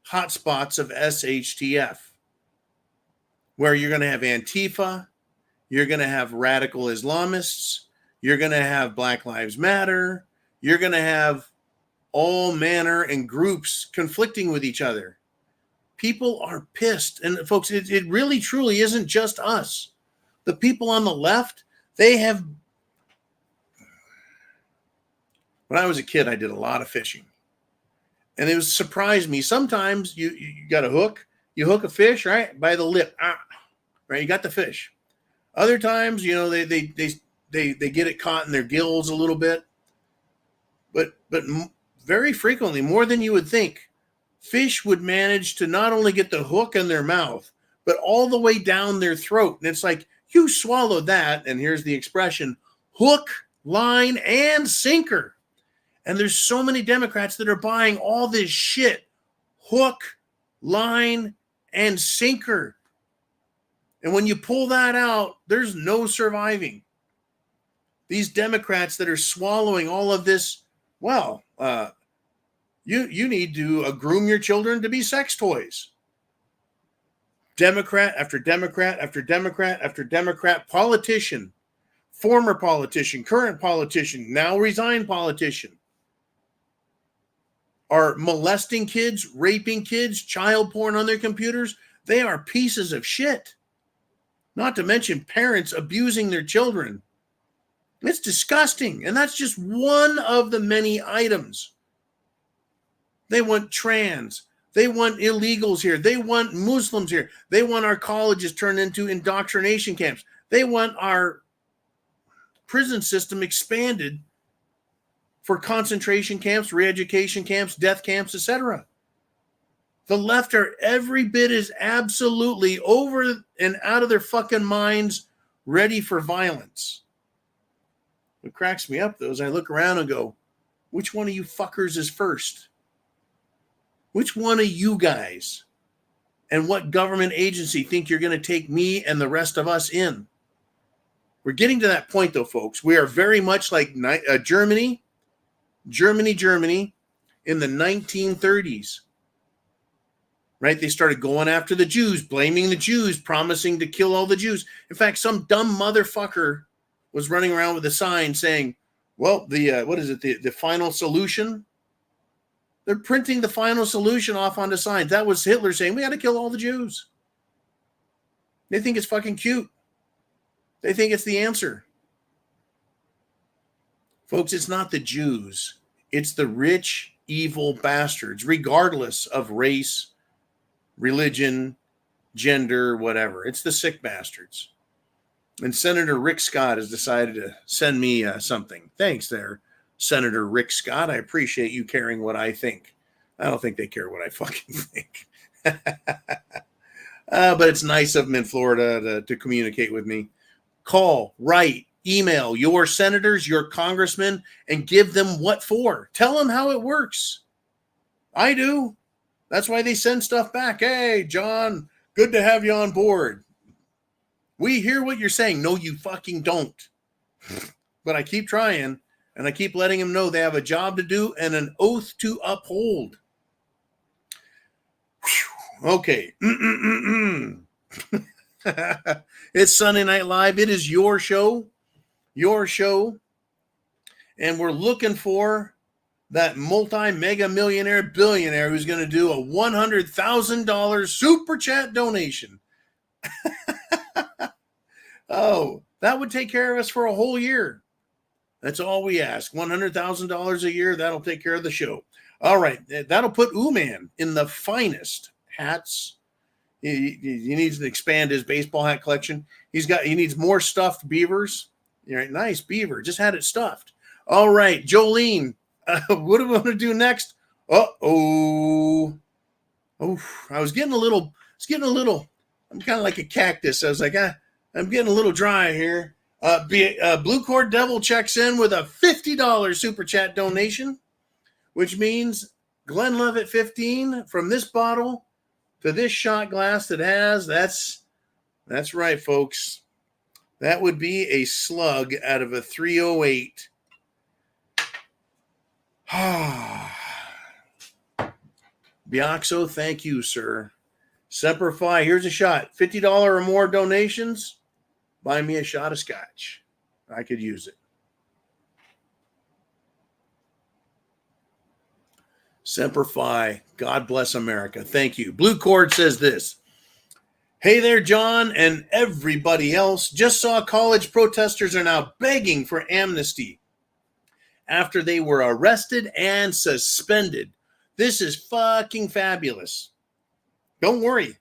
hot spots of SHTF where you're going to have Antifa, you're going to have radical Islamists, you're going to have Black Lives Matter, you're going to have all manner and groups conflicting with each other. People are pissed. And folks, it really truly isn't just us. The people on the left, they have. When I was a kid, I did a lot of fishing. And it surprised me. Sometimes you got a hook, you hook a fish, right? By the lip. Right? You got the fish. Other times, they get it caught in their gills a little bit. But very frequently, more than you would think, fish would manage to not only get the hook in their mouth, but all the way down their throat. And it's like, you swallowed that, and here's the expression, hook, line, and sinker. And there's so many Democrats that are buying all this shit, hook, line, and sinker. And when you pull that out, there's no surviving. These Democrats that are swallowing all of this, you need to groom your children to be sex toys. Democrat after Democrat after Democrat after Democrat, politician, former politician, current politician, now resigned politician, are molesting kids, raping kids, child porn on their computers. They are pieces of shit. Not to mention parents abusing their children. It's disgusting. And that's just one of the many items. They want trans. They want illegals here. They want Muslims here. They want our colleges turned into indoctrination camps. They want our prison system expanded for concentration camps, re-education camps, death camps, etc. The left are every bit as absolutely over and out of their fucking minds, ready for violence. What cracks me up, though, is I look around and go, which one of you fuckers is first? Which one of you guys and what government agency think you're going to take me and the rest of us in? We're getting to that point, though, folks. We are very much like Germany in the 1930s. Right? They started going after the Jews, blaming the Jews, promising to kill all the Jews. In fact, some dumb motherfucker was running around with a sign saying, well, the final solution? They're printing the final solution off onto signs. That was Hitler saying, we got to kill all the Jews. They think it's fucking cute. They think it's the answer. Folks, it's not the Jews. It's the rich, evil bastards, regardless of race, religion, gender, whatever. It's the sick bastards. And Senator Rick Scott has decided to send me something. Thanks there, Senator Rick Scott. I appreciate you caring what I think. I don't think they care what I fucking think. But it's nice of them in Florida to communicate with me. Call, write, email your senators, your congressmen, and give them what for. Tell them how it works. I do. That's why they send stuff back. Hey, John, good to have you on board. We hear what you're saying. No, you fucking don't. But I keep trying, and I keep letting them know they have a job to do and an oath to uphold. Whew. Okay. It's Sunday Night Live. It is your show. And we're looking for that multi-mega millionaire billionaire who's going to do a $100,000 super chat donation. Oh, that would take care of us for a whole year. That's all we ask. $100,000 a year. That'll take care of the show. All right. That'll put Uman in the finest hats, He needs to expand his baseball hat collection. He needs more stuffed beavers. All right, nice beaver. Just had it stuffed. All right, Jolene. What do we want to do next? Oh, I was getting a little. I'm kind of like a cactus. I was like, I'm getting a little dry here. Blue Cord Devil checks in with a $50 super chat donation, which means Glenn Levitt 15 from this bottle to this shot glass that has. That's right, folks. That would be a slug out of a 308. Biaxo, thank you, sir. Semper Fi, here's a shot. $50 or more donations, buy me a shot of scotch. I could use it. Semper Fi, God bless America. Thank you. Blue Cord says this. Hey there, John, and everybody else. Just saw college protesters are now begging for amnesty after they were arrested and suspended. This is fucking fabulous. Don't worry.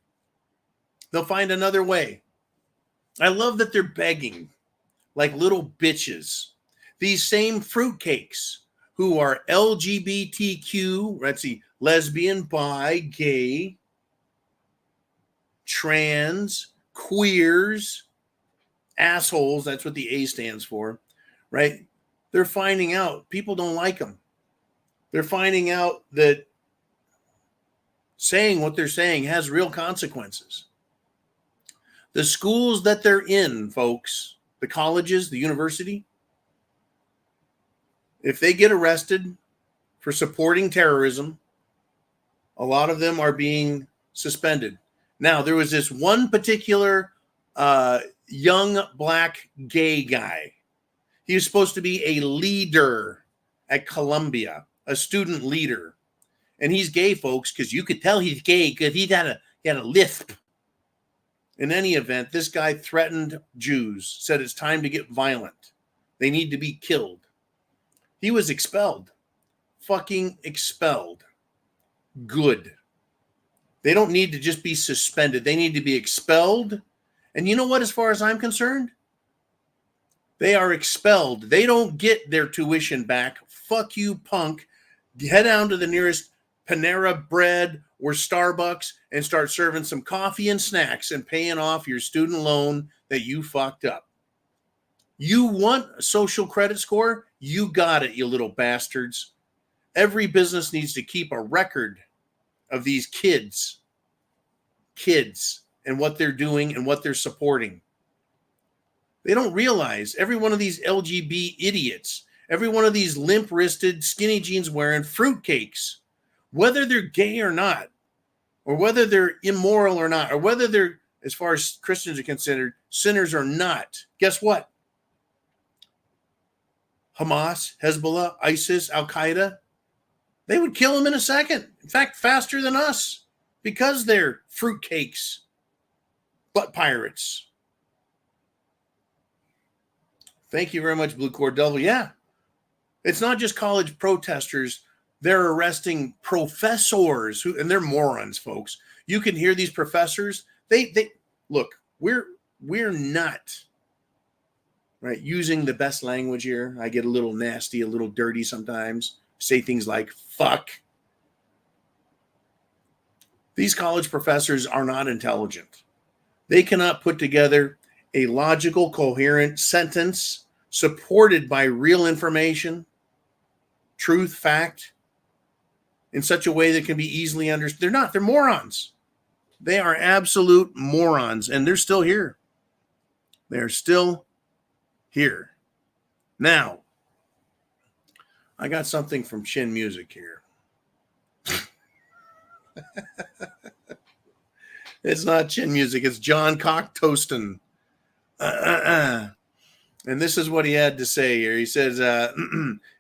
They'll find another way. I love that they're begging like little bitches. These same fruitcakes who are LGBTQ, let's see, lesbian, bi, gay, trans, queers, assholes, that's what the A stands for, right? They're finding out people don't like them. They're finding out that saying what they're saying has real consequences. The schools that they're in, folks, the colleges, the university, if they get arrested for supporting terrorism, a lot of them are being suspended. Now, there was this one particular young black gay guy. He was supposed to be a leader at Columbia, a student leader. And he's gay, folks, because you could tell he's gay because he had a lisp. In any event, this guy threatened Jews, said it's time to get violent. They need to be killed. He was expelled. Fucking expelled. Good. They don't need to just be suspended. They need to be expelled. And you know what, as far as I'm concerned? They are expelled. They don't get their tuition back. Fuck you, punk. Head down to the nearest Panera Bread or Starbucks and start serving some coffee and snacks and paying off your student loan that you fucked up. You want a social credit score? You got it, you little bastards. Every business needs to keep a record of these kids and what they're doing and what they're supporting. They don't realize every one of these LGB idiots, every one of these limp-wristed, skinny jeans wearing fruitcakes, whether they're gay or not, or whether they're immoral or not, or whether they're, as far as Christians are considered, sinners or not, guess what? Hamas, Hezbollah, ISIS, Al-Qaeda, they would kill them in a second. In fact, faster than us, because they're fruitcakes, butt pirates. Thank you very much, Blue Cord Devil. Yeah, it's not just college protesters. They're arresting professors and they're morons, folks. You can hear these professors. They look, we're not right using the best language here. I get a little nasty, a little dirty sometimes. Say things like fuck. These college professors are not intelligent. They cannot put together a logical, coherent sentence supported by real information, truth, fact, in such a way that can be easily understood. They're morons. They are absolute morons, and they're still here. They're still here. Now, I got something from Chin Music here. It's not Chin Music. It's John Cocktoaston. And this is what he had to say here. He says,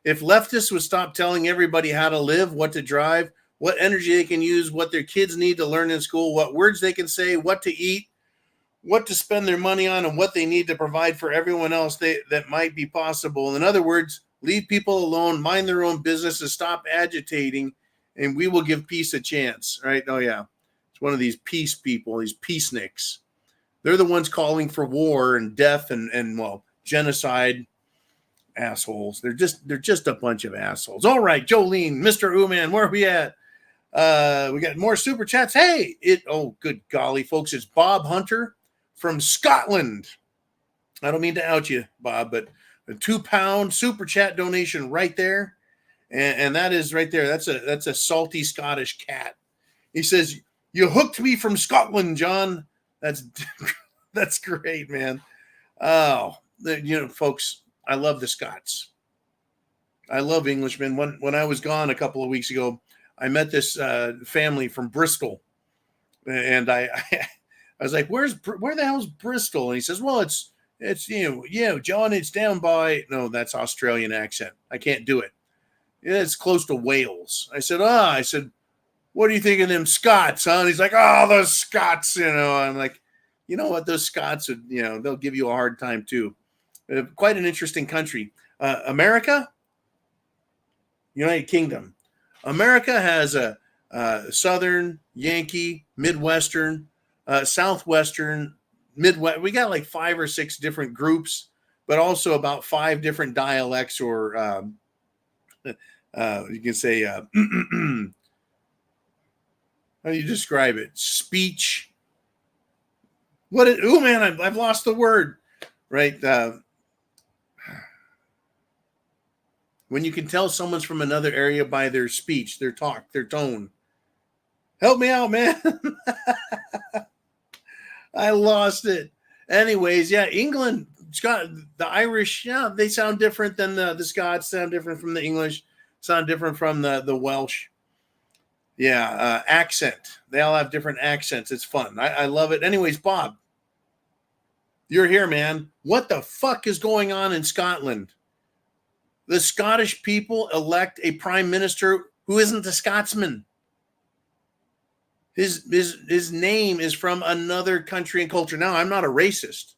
if leftists would stop telling everybody how to live, what to drive, what energy they can use, what their kids need to learn in school, what words they can say, what to eat, what to spend their money on, and what they need to provide for everyone else that might be possible. In other words, leave people alone, mind their own business, and stop agitating, and we will give peace a chance. Right? Oh, yeah. It's one of these peace people, these peaceniks. They're the ones calling for war and death and well, genocide. Assholes. They're just a bunch of assholes. All right, Jolene, Mr. Ooman, where are we at? We got more super chats. Hey, oh, good golly, folks, it's Bob Hunter from Scotland. I don't mean to out you, Bob, but a £2 super chat donation right there. And that is right there. That's a salty Scottish cat. He says, "You hooked me from Scotland, John." That's great, man. Oh, folks, I love the Scots. I love Englishmen. When I was gone a couple of weeks ago, I met this family from Bristol, and I was like, where the hell's Bristol? And he says, well, it's John, it's down by, no, that's Australian accent. I can't do it. It's close to Wales. I said, what do you think of them Scots, huh? And he's like, oh, those Scots, I'm like, you know what? Those Scots would, they'll give you a hard time too. Quite an interesting country. America, United Kingdom. America has a Southern, Yankee, Midwestern, Southwestern, Midwest. We got like 5 or 6 different groups, but also about 5 different dialects, or you can say, how do you describe it? Speech. Man, I've lost the word, right? When you can tell someone's from another area by their speech, their talk, their tone. Help me out, man. I lost it. Anyways, yeah, England, the Irish, yeah, they sound different than the Scots, sound different from the English, sound different from the Welsh. Yeah, accent. They all have different accents. It's fun. I love it. Anyways, Bob, you're here, man. What the fuck is going on in Scotland? The Scottish people elect a prime minister who isn't a Scotsman. His name is from another country and culture. Now, I'm not a racist,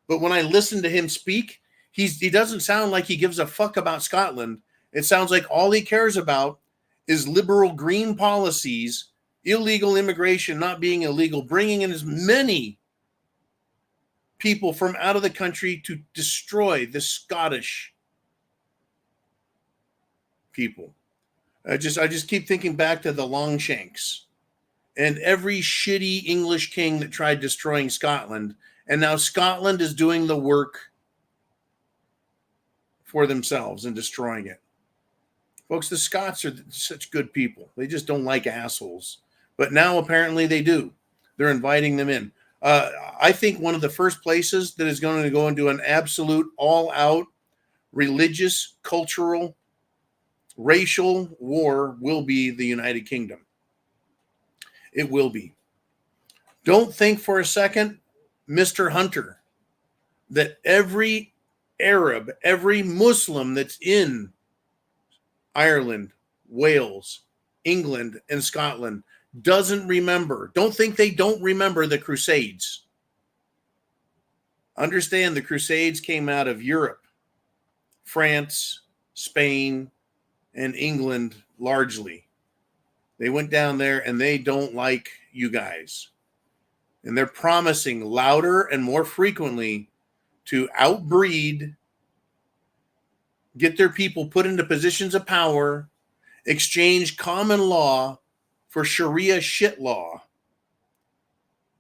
but when I listen to him speak, he doesn't sound like he gives a fuck about Scotland. It sounds like all he cares about is liberal green policies, illegal immigration not being illegal, bringing in as many people from out of the country to destroy the Scottish people. I just keep thinking back to the Longshanks and every shitty English king that tried destroying Scotland, and now Scotland is doing the work for themselves and destroying it. Folks, the Scots are such good people. They just don't like assholes. But now apparently they do. They're inviting them in. I think one of the first places that is going to go into an absolute all-out religious, cultural, racial war will be the United Kingdom. It will be. Don't think for a second, Mr. Hunter, that every Arab, every Muslim that's in Ireland, Wales, England, and Scotland doesn't remember. Don't think they don't remember the Crusades. Understand the Crusades came out of Europe, France, Spain, and England largely. They went down there and they don't like you guys. And they're promising louder and more frequently to outbreed, get their people put into positions of power, exchange common law for Sharia shit law,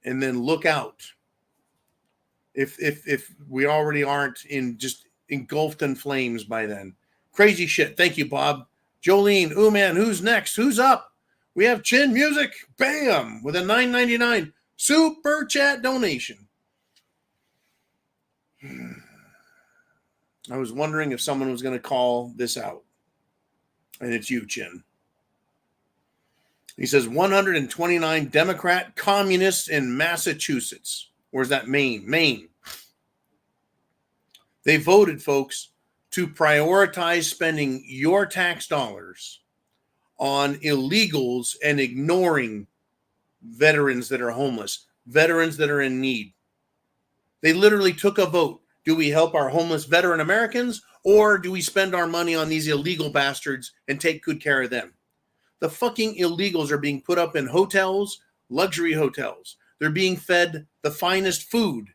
and then look out. If we already aren't just engulfed in flames by then. Crazy shit. Thank you, Bob. Jolene, man, who's next? Who's up? We have Chin Music, bam, with a $9.99 super chat donation. I was wondering if someone was going to call this out. And it's you, Chin. He says 129 Democrat communists in Massachusetts. Where's that? Maine. They voted, folks, to prioritize spending your tax dollars on illegals and ignoring veterans that are homeless, veterans that are in need. They literally took a vote. Do we help our homeless veteran Americans, or do we spend our money on these illegal bastards and take good care of them? The fucking illegals are being put up in hotels, luxury hotels. They're being fed the finest food.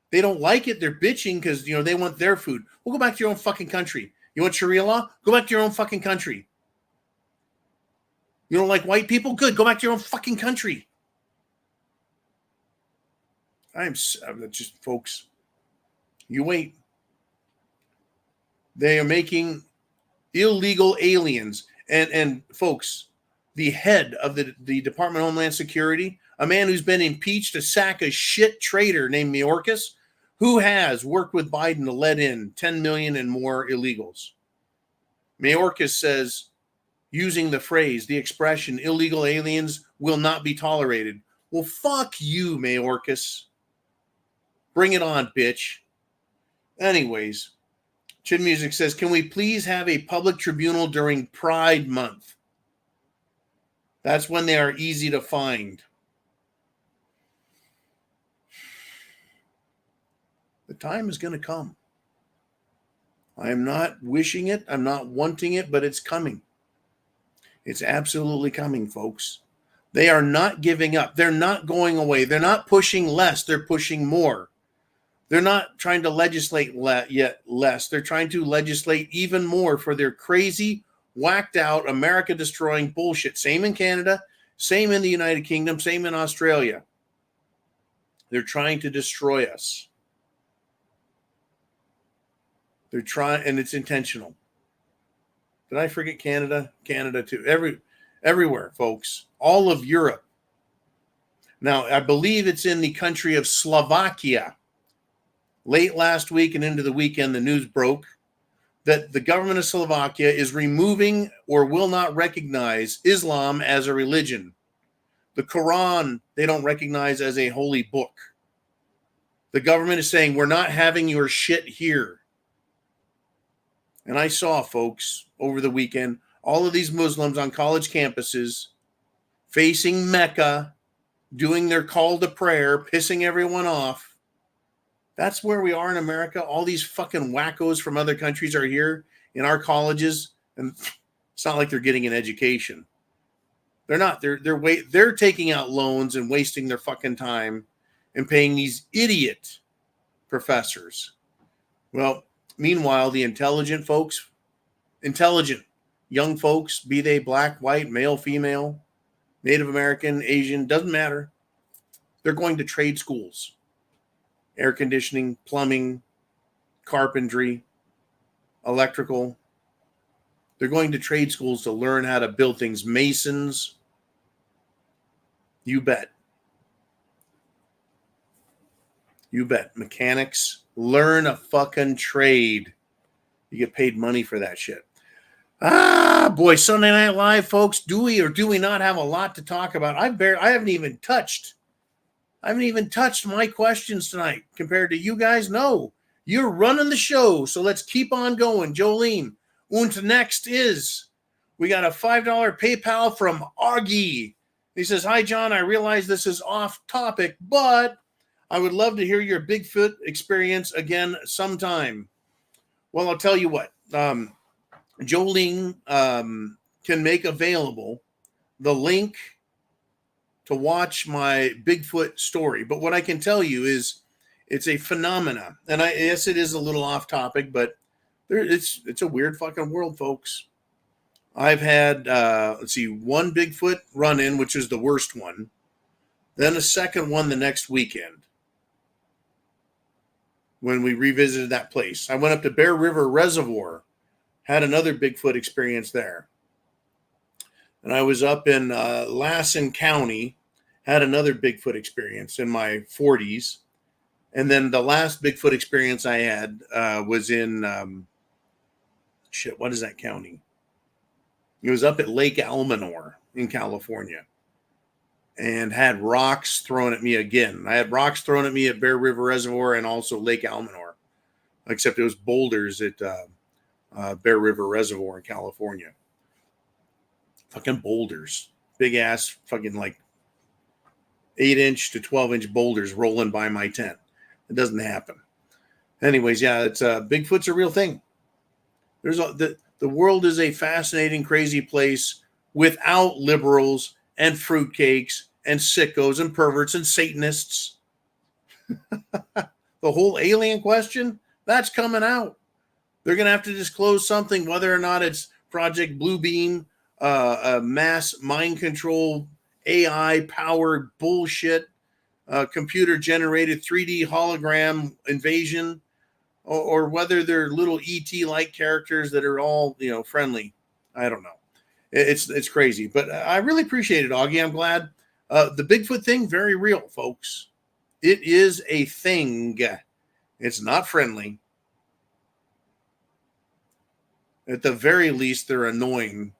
They don't like it. They're bitching because, they want their food. Well, go back to your own fucking country. You want Sharia law? Go back to your own fucking country. You don't like white people? Good. Go back to your own fucking country. I'm just, folks, you wait. They are making illegal aliens. And folks, the head of the Department of Homeland Security, a man who's been impeached, a sack of shit traitor named Mayorkas, who has worked with Biden to let in 10 million and more illegals. Mayorkas says, using the expression, illegal aliens will not be tolerated. Well, fuck you, Mayorkas. Bring it on, bitch. Anyways, Chin Music says, can we please have a public tribunal during Pride Month? That's when they are easy to find. The time is going to come. I am not wishing it. I'm not wanting it, but it's coming. It's absolutely coming, folks. They are not giving up. They're not going away. They're not pushing less. They're pushing more. They're not trying to legislate yet less. They're trying to legislate even more for their crazy, whacked out, America-destroying bullshit. Same in Canada, same in the United Kingdom, same in Australia. They're trying to destroy us. They're trying, and it's intentional. Did I forget Canada? Canada too. Everywhere, folks. All of Europe. Now, I believe it's in the country of Slovakia. Late last week and into the weekend, the news broke that the government of Slovakia is removing or will not recognize Islam as a religion. The Quran, they don't recognize as a holy book. The government is saying, we're not having your shit here. And I saw, folks, over the weekend, all of these Muslims on college campuses facing Mecca, doing their call to prayer, pissing everyone off. That's where we are in America. All these fucking wackos from other countries are here in our colleges, and it's not like they're getting an education. They're not. They're taking out loans and wasting their fucking time and paying these idiot professors. Well, meanwhile, the intelligent folks, intelligent young folks, be they black, white, male, female, Native American, Asian, doesn't matter. They're going to trade schools. Air conditioning, plumbing, carpentry, electrical. They're going to trade schools to learn how to build things. Masons. You bet. You bet. Mechanics. Learn a fucking trade. You get paid money for that shit. Boy, Sunday Night Live, folks. Do we or do we not have a lot to talk about? I haven't even touched my questions tonight compared to you guys. No, you're running the show. So let's keep on going. Jolene. Und next is, we got a $5 PayPal from Augie. He says, hi, John. I realize this is off topic, but I would love to hear your Bigfoot experience again sometime. Well, I'll tell you what. Jolene can make available the link to watch my Bigfoot story. But what I can tell you is it's a phenomena. And yes, it is a little off topic, but it's a weird fucking world, folks. I've had, one Bigfoot run-in, which is the worst one. Then a second one the next weekend when we revisited that place. I went up to Bear River Reservoir, had another Bigfoot experience there. And I was up in Lassen County, had another Bigfoot experience in my 40s. And then the last Bigfoot experience I had was in, what is that county? It was up at Lake Almanor in California and had rocks thrown at me again. I had rocks thrown at me at Bear River Reservoir and also Lake Almanor, except it was boulders at Bear River Reservoir in California. Fucking boulders. Big ass fucking like 8-inch to 12-inch boulders rolling by my tent. It doesn't happen. Anyways, yeah, it's Bigfoot's a real thing. The world is a fascinating, crazy place without liberals and fruitcakes and sickos and perverts and Satanists. The whole alien question, that's coming out. They're going to have to disclose something, whether or not it's Project Bluebeam, a mass mind control, AI-powered bullshit, computer-generated 3D hologram invasion, or whether they're little ET-like characters that are all, friendly. I don't know. It's crazy, but I really appreciate it, Augie. I'm glad. The Bigfoot thing, very real, folks. It is a thing. It's not friendly. At the very least, they're annoying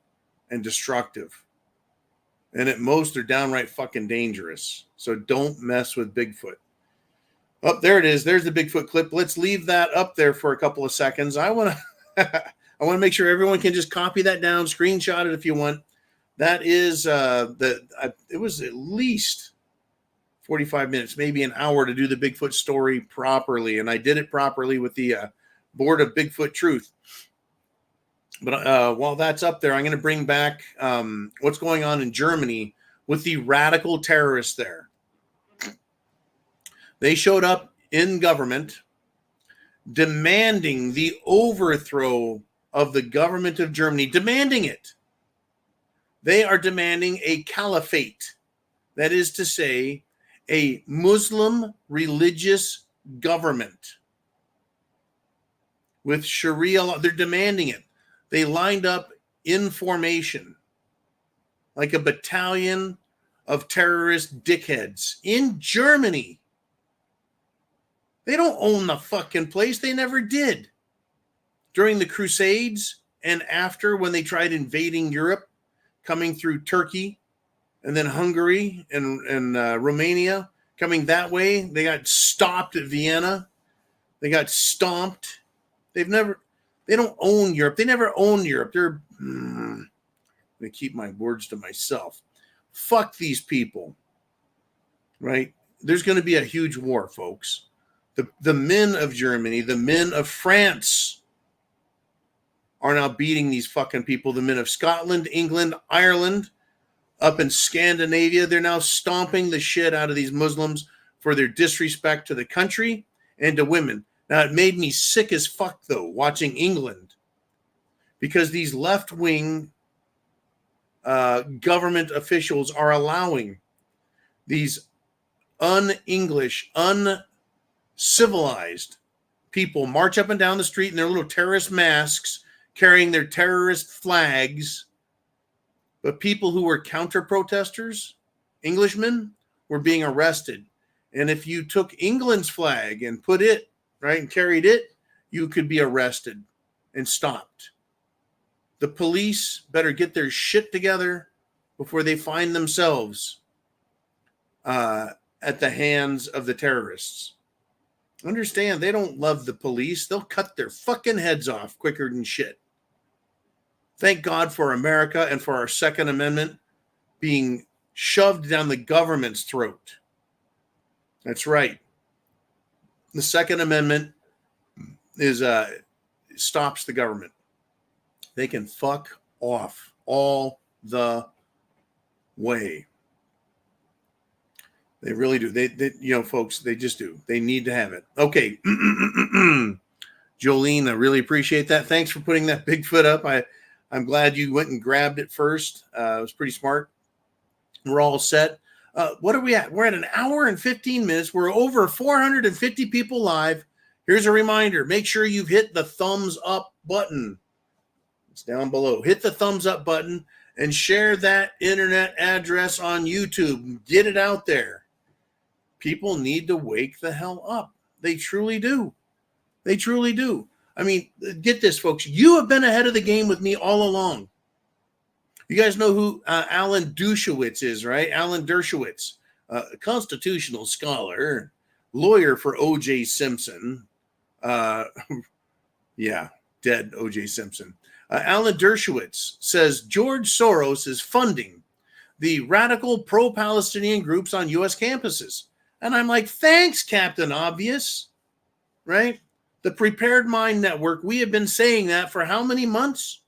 and destructive. And at most, they're downright fucking dangerous. So don't mess with Bigfoot. Oh, there it is. There's the Bigfoot clip. Let's leave that up there for a couple of seconds. I want to make sure everyone can just copy that down, screenshot it if you want. That is it was at least 45 minutes, maybe an hour to do the Bigfoot story properly. And I did it properly with the Board of Bigfoot Truth. But while that's up there, I'm going to bring back what's going on in Germany with the radical terrorists there. They showed up in government demanding the overthrow of the government of Germany, demanding it. They are demanding a caliphate. That is to say, a Muslim religious government with Sharia law. They're demanding it. They lined up in formation like a battalion of terrorist dickheads in Germany. They don't own the fucking place. They never did. During the Crusades and after, when they tried invading Europe, coming through Turkey and then Hungary and Romania, coming that way, they got stopped at Vienna. They got stomped. They don't own Europe. They never owned Europe. I'm going to keep my words to myself. Fuck these people, right? There's going to be a huge war, folks. The men of Germany, the men of France are now beating these fucking people. The men of Scotland, England, Ireland, up in Scandinavia, they're now stomping the shit out of these Muslims for their disrespect to the country and to women. Now, it made me sick as fuck, though, watching England, because these left-wing government officials are allowing these un-English, uncivilized people march up and down the street in their little terrorist masks, carrying their terrorist flags. But people who were counter-protesters, Englishmen, were being arrested. And if you took England's flag and put it, right, and carried it, you could be arrested and stopped. The police better get their shit together before they find themselves at the hands of the terrorists. Understand, they don't love the police. They'll cut their fucking heads off quicker than shit. Thank God for America and for our Second Amendment being shoved down the government's throat. That's right. The Second Amendment stops the government. They can fuck off all the way. They really do. They folks, they just do. They need to have it. Okay. Jolene, I really appreciate that. Thanks for putting that Bigfoot up. I'm glad you went and grabbed it first. It was pretty smart. We're all set. What are we at? We're at an hour and 15 minutes. We're over 450 people live. Here's a reminder. Make sure you've hit the thumbs up button. It's down below. Hit the thumbs up button and share that internet address on YouTube. Get it out there. People need to wake the hell up. They truly do. They truly do. I mean, get this, folks. You have been ahead of the game with me all along. You guys know who Alan Dershowitz is, right? Alan Dershowitz, a constitutional scholar, lawyer for O.J. Simpson. Yeah, dead O.J. Simpson. Alan Dershowitz says George Soros is funding the radical pro-Palestinian groups on U.S. campuses. And I'm like, thanks, Captain Obvious, right? The Prepared Mind Network, we have been saying that for how many months?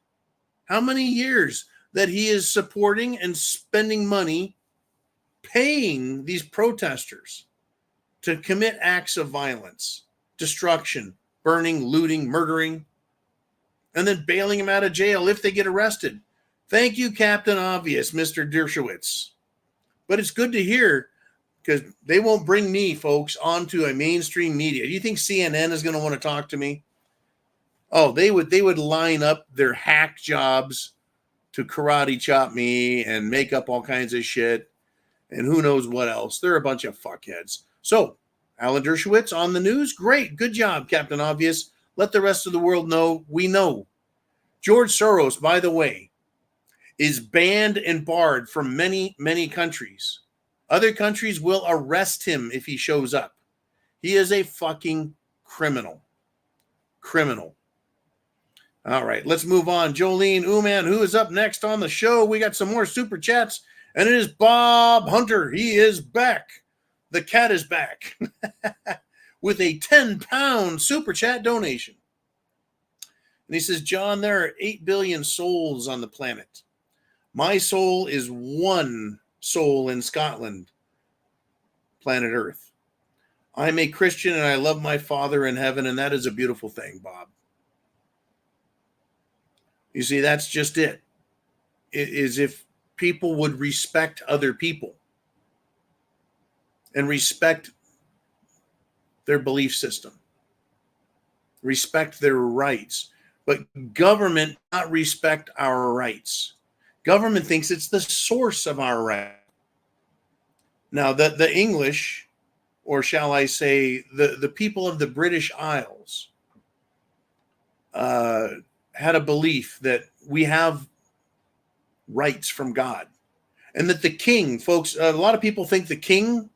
How many years? that he is supporting and spending money paying these protesters to commit acts of violence, destruction, burning, looting, murdering, and then bailing them out of jail if they get arrested. Thank you, Captain Obvious, Mr. Dershowitz. But it's good to hear, because they won't bring me, folks, onto a mainstream media. Do you think CNN is going to want to talk to me? Oh, they would line up their hack jobs to karate chop me and make up all kinds of shit and who knows what else. They're a bunch of fuckheads. So, Alan Dershowitz on the news? Great. Good job, Captain Obvious. Let the rest of the world know we know. George Soros, by the way, is banned and barred from many, many countries. Other countries will arrest him if he shows up. He is a fucking criminal. Criminal. All right, let's move on. Jolene Uman, who is up next on the show? We got some more super chats, and it is Bob Hunter. He is back. The cat is back with a 10-pound super chat donation. And he says, John, there are 8 billion souls on the planet. My soul is one soul in Scotland, planet Earth. I'm a Christian and I love my Father in heaven, and that is a beautiful thing, Bob. You see, that's just it. It is if people would respect other people and respect their belief system, respect their rights, but government not respect our rights. Government thinks it's the source of our right. Now, the English, or shall I say, the people of the British Isles, had a belief that we have rights from God. And that the king, folks, a lot of people think the king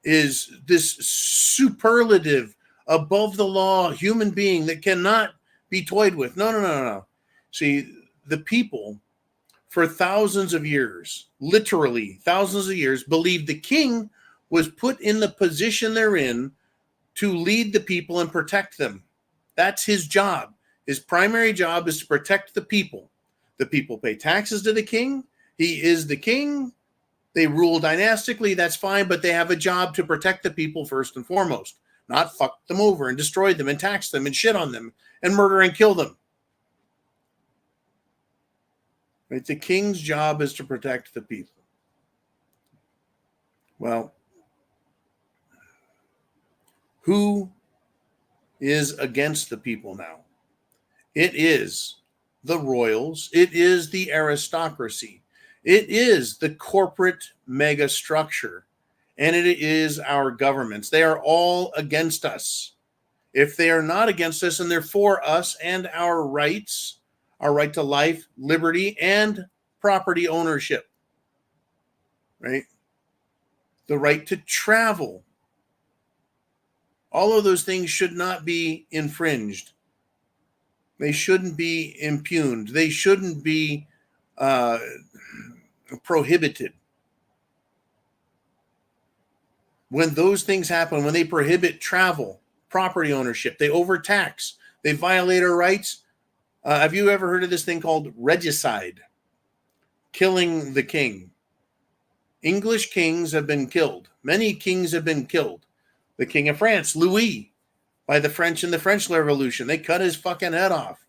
is this superlative, above the law human being that cannot be toyed with. No. See, the people for thousands of years, literally thousands of years, believed the king was put in the position they're in to lead the people and protect them. That's his job. His primary job is to protect the people. The people pay taxes to the king. He is the king. They rule dynastically. That's fine, but they have a job to protect the people first and foremost, not fuck them over and destroy them and tax them and shit on them and murder and kill them. Right? The king's job is to protect the people. Well, who is against the people now? It is the royals. It is the aristocracy. It is the corporate mega structure. And it is our governments. They are all against us. If they are not against us and they're for us and our rights, our right to life, liberty, and property ownership, right? The right to travel. All of those things should not be infringed. They shouldn't be impugned. They shouldn't be prohibited. When those things happen, when they prohibit travel, property ownership, they overtax, they violate our rights. Have you ever heard of this thing called regicide? Killing the king. English kings have been killed. Many kings have been killed. The King of France, Louis, by the French in the French Revolution. They cut his fucking head off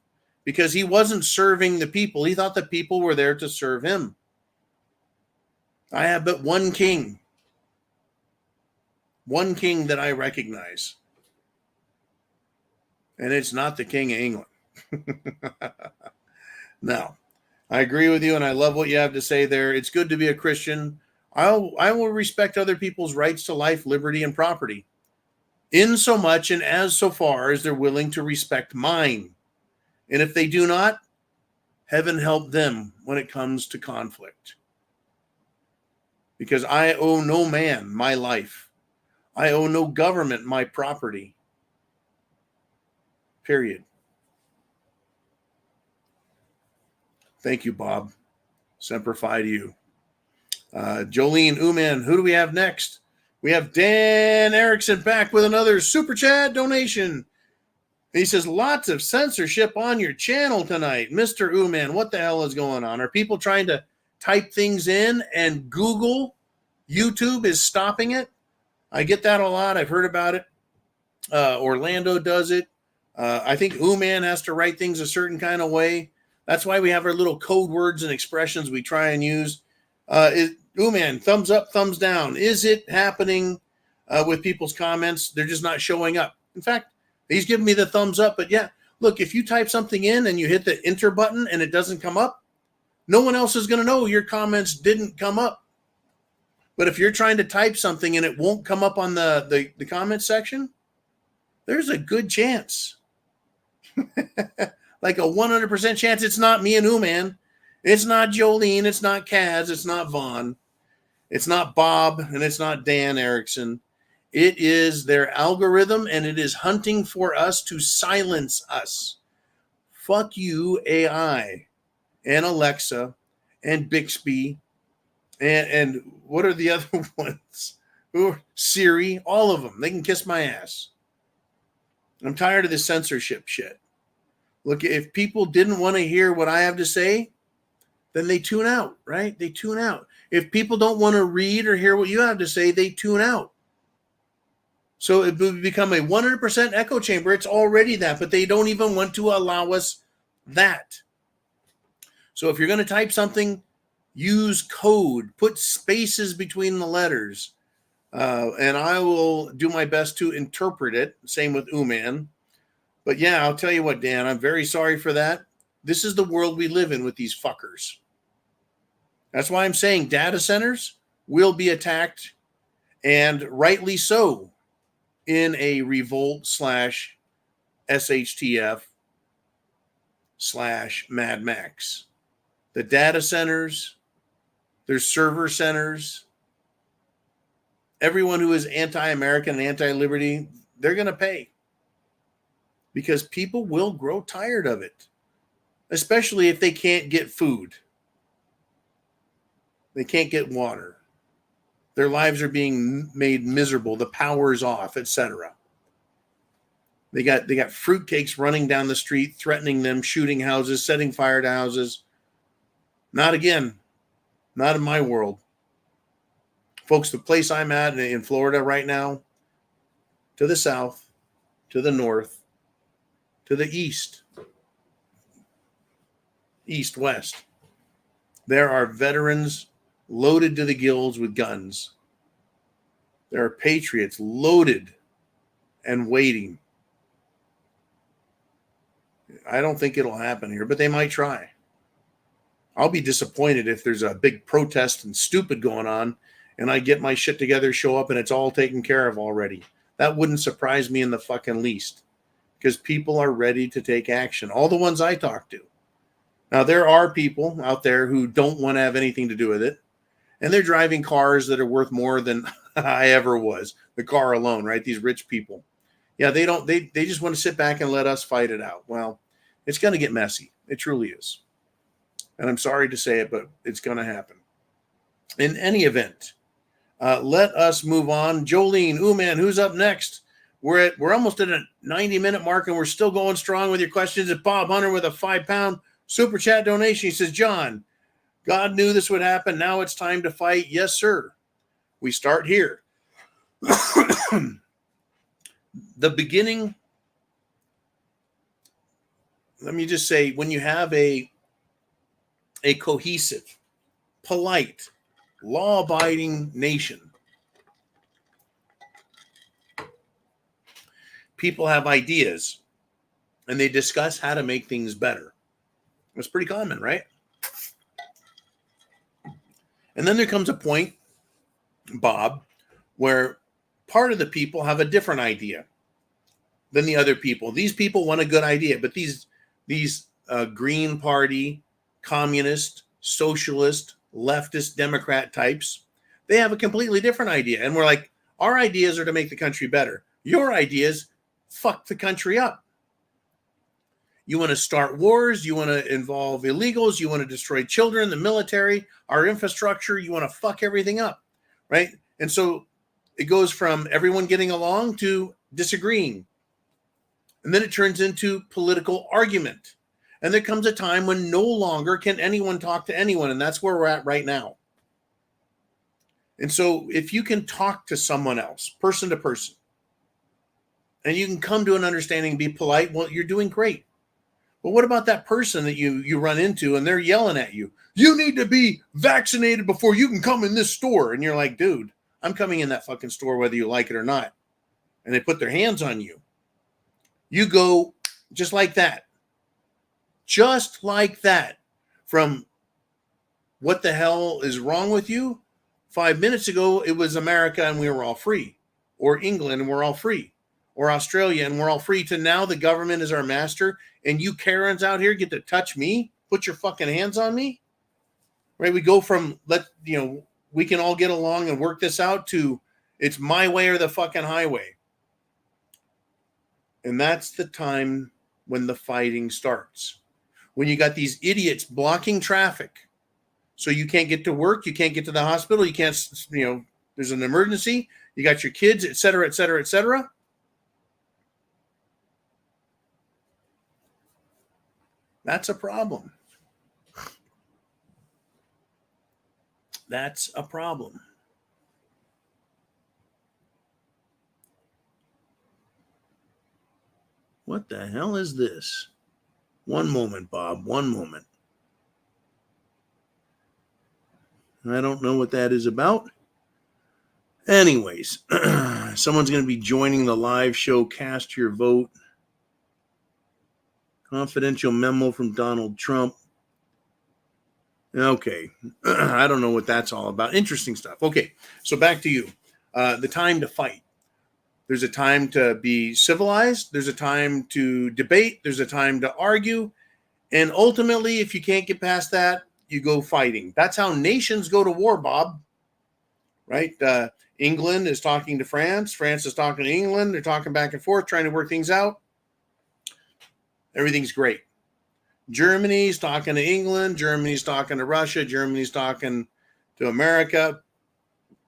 because he wasn't serving the people. He thought the people were there to serve him. I have but one king that I recognize. And it's not the King of England. No, I agree with you and I love what you have to say there. It's good to be a Christian. I will respect other people's rights to life, liberty, and property, in so much and as so far as they're willing to respect mine. And if they do not, heaven help them when it comes to conflict. Because I owe no man my life. I owe no government my property. Period. Thank you, Bob. Semper Fi to you. Jolene Uman, who do we have next? We have Dan Erickson back with another super chat donation. He says, lots of censorship on your channel tonight. Mr. Ooman, what the hell is going on? Are people trying to type things in and Google? YouTube is stopping it? I get that a lot. I've heard about it. Orlando does it. I think Ooman has to write things a certain kind of way. That's why we have our little code words and expressions we try and use. Ooman, thumbs up, thumbs down. Is it happening with people's comments? They're just not showing up. In fact, he's giving me the thumbs up. But yeah, look, if you type something in and you hit the enter button and it doesn't come up, no one else is going to know your comments didn't come up. But if you're trying to type something and it won't come up on the comment section, there's a good chance. Like a 100% chance it's not me and Ooman. It's not Jolene. It's not Kaz. It's not Vaughn. It's not Bob. And it's not Dan Erickson. It is their algorithm, and it is hunting for us to silence us. Fuck you, AI, and Alexa, and Bixby, and what are the other ones? Siri, all of them. They can kiss my ass. I'm tired of this censorship shit. Look, if people didn't want to hear what I have to say, then they tune out, right? They tune out. If people don't want to read or hear what you have to say, they tune out. So it would become a 100% echo chamber. It's already that, but they don't even want to allow us that. So if you're going to type something, use code, put spaces between the letters, and I will do my best to interpret it. Same with Ooman. But yeah, I'll tell you what, Dan, I'm very sorry for that. This is the world we live in with these fuckers. That's why I'm saying data centers will be attacked, and rightly so, in a revolt / SHTF / Mad Max. The data centers, there's server centers. Everyone who is anti-American and anti-liberty, they're going to pay. Because people will grow tired of it. Especially if they can't get food. They can't get water. Their lives are being made miserable. The power is off, etc. They got fruitcakes running down the street, threatening them, shooting houses, setting fire to houses. Not again. Not in my world. Folks, the place I'm at in Florida right now, to the south, to the north, to the east, west, there are veterans loaded to the gills with guns. There are patriots loaded and waiting. I don't think it'll happen here, but they might try. I'll be disappointed if there's a big protest and stupid going on and I get my shit together, show up, and it's all taken care of already. That wouldn't surprise me in the fucking least, because people are ready to take action. All the ones I talk to. Now, there are people out there who don't want to have anything to do with it, and they're driving cars that are worth more than I ever was. The car alone, right? These rich people. Yeah, they just want to sit back and let us fight it out. Well, it's going to get messy. It truly is. And I'm sorry to say it, but it's going to happen. In any event, let us move on. Jolene, Ooman, who's up next? We're almost at a 90-minute mark, and we're still going strong with your questions. It's Bob Hunter with a £5 super chat donation. He says, John, God knew this would happen. Now it's time to fight. Yes, sir. We start here. The beginning, let me just say, when you have a cohesive, polite, law-abiding nation, people have ideas, and they discuss how to make things better. It's pretty common, right? And then there comes a point, Bob, where part of the people have a different idea than the other people. These people want a good idea, but these Green Party, communist, socialist, leftist, Democrat types, they have a completely different idea. And we're like, our ideas are to make the country better. Your ideas fuck the country up. You want to start wars. You want to involve illegals. You want to destroy children, the military, our infrastructure. You want to fuck everything up, right? And so it goes from everyone getting along to disagreeing. And then it turns into political argument. And there comes a time when no longer can anyone talk to anyone. And that's where we're at right now. And so if you can talk to someone else, person to person, and you can come to an understanding, be polite, well, you're doing great. But what about that person that you run into and they're yelling at you? You need to be vaccinated before you can come in this store. And you're like, dude, I'm coming in that fucking store whether you like it or not. And they put their hands on you. You go just like that. Just like that. From what the hell is wrong with you? 5 minutes ago, it was America and we were all free. Or England and we're all free. Or Australia and we're all free, to now the government is our master and you Karens out here get to touch me, put your fucking hands on me. Right? We go from we can all get along and work this out to it's my way or the fucking highway. And that's the time when the fighting starts. When you got these idiots blocking traffic. So you can't get to work, you can't get to the hospital, you can't, there's an emergency, you got your kids, et cetera, et cetera, et cetera. That's a problem. That's a problem. What the hell is this? One moment, Bob. One moment. I don't know what that is about. Anyways, someone's going to be joining the live show. Cast your vote. Confidential memo from Donald Trump. Okay. I don't know what that's all about. Interesting stuff. Okay. So back to you. The time to fight. There's a time to be civilized. There's a time to debate. There's a time to argue. And ultimately, if you can't get past that, you go fighting. That's how nations go to war, Bob. Right? England is talking to France. France is talking to England. They're talking back and forth, trying to work things out. Everything's great. Germany's talking to England. Germany's talking to Russia. Germany's talking to America.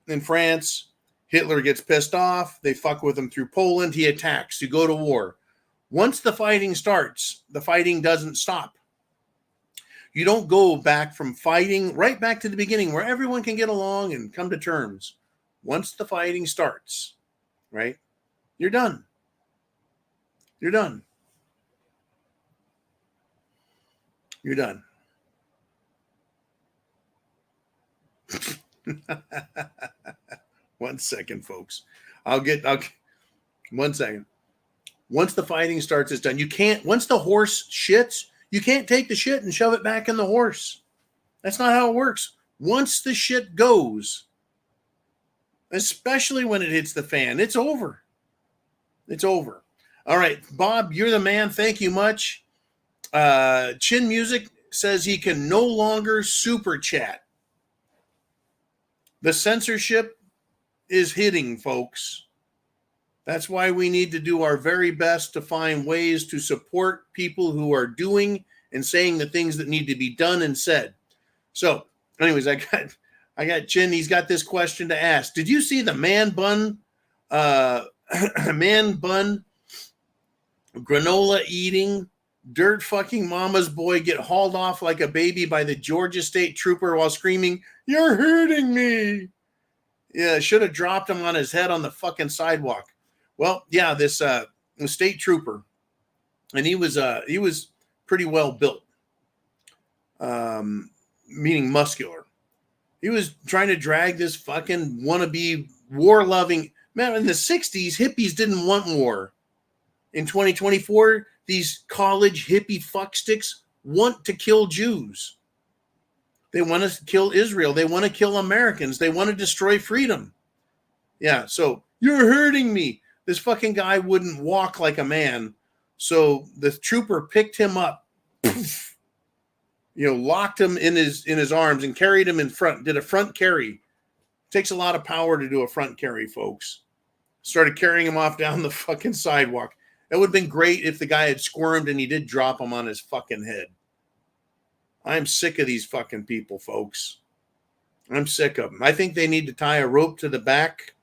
In France, Hitler gets pissed off. They fuck with him through Poland. He attacks. You go to war. Once the fighting starts, the fighting doesn't stop. You don't go back from fighting right back to the beginning where everyone can get along and come to terms. Once the fighting starts, right, you're done. You're done. You're done. One second, folks. I'll get 1 second. Once the fighting starts, it's done. You can't, once the horse shits, you can't take the shit and shove it back in the horse. That's not how it works. Once the shit goes, especially when it hits the fan, it's over. It's over. All right, Bob, you're the man. Thank you much. Chin Music says he can no longer super chat. The censorship is hitting, folks. That's why we need to do our very best to find ways to support people who are doing and saying the things that need to be done and said. So, anyways, I got Chin. He's got this question to ask. Did you see the man bun granola eating dirt fucking mama's boy get hauled off like a baby by the Georgia State Trooper while screaming, "You're hurting me"? Yeah, should have dropped him on his head on the fucking sidewalk. Well, yeah, this state trooper, and he was pretty well built, meaning muscular. He was trying to drag this fucking wannabe war-loving man. In the 60s, hippies didn't want war. In 2024, these college hippie fucksticks want to kill Jews. They want to kill Israel. They want to kill Americans. They want to destroy freedom. Yeah, so you're hurting me. This fucking guy wouldn't walk like a man. So the trooper picked him up, locked him in his arms and carried him in front, did a front carry. It takes a lot of power to do a front carry, folks. Started carrying him off down the fucking sidewalk. It would have been great if the guy had squirmed and he did drop him on his fucking head. I'm sick of these fucking people, folks. I'm sick of them. I think they need to tie a rope to the back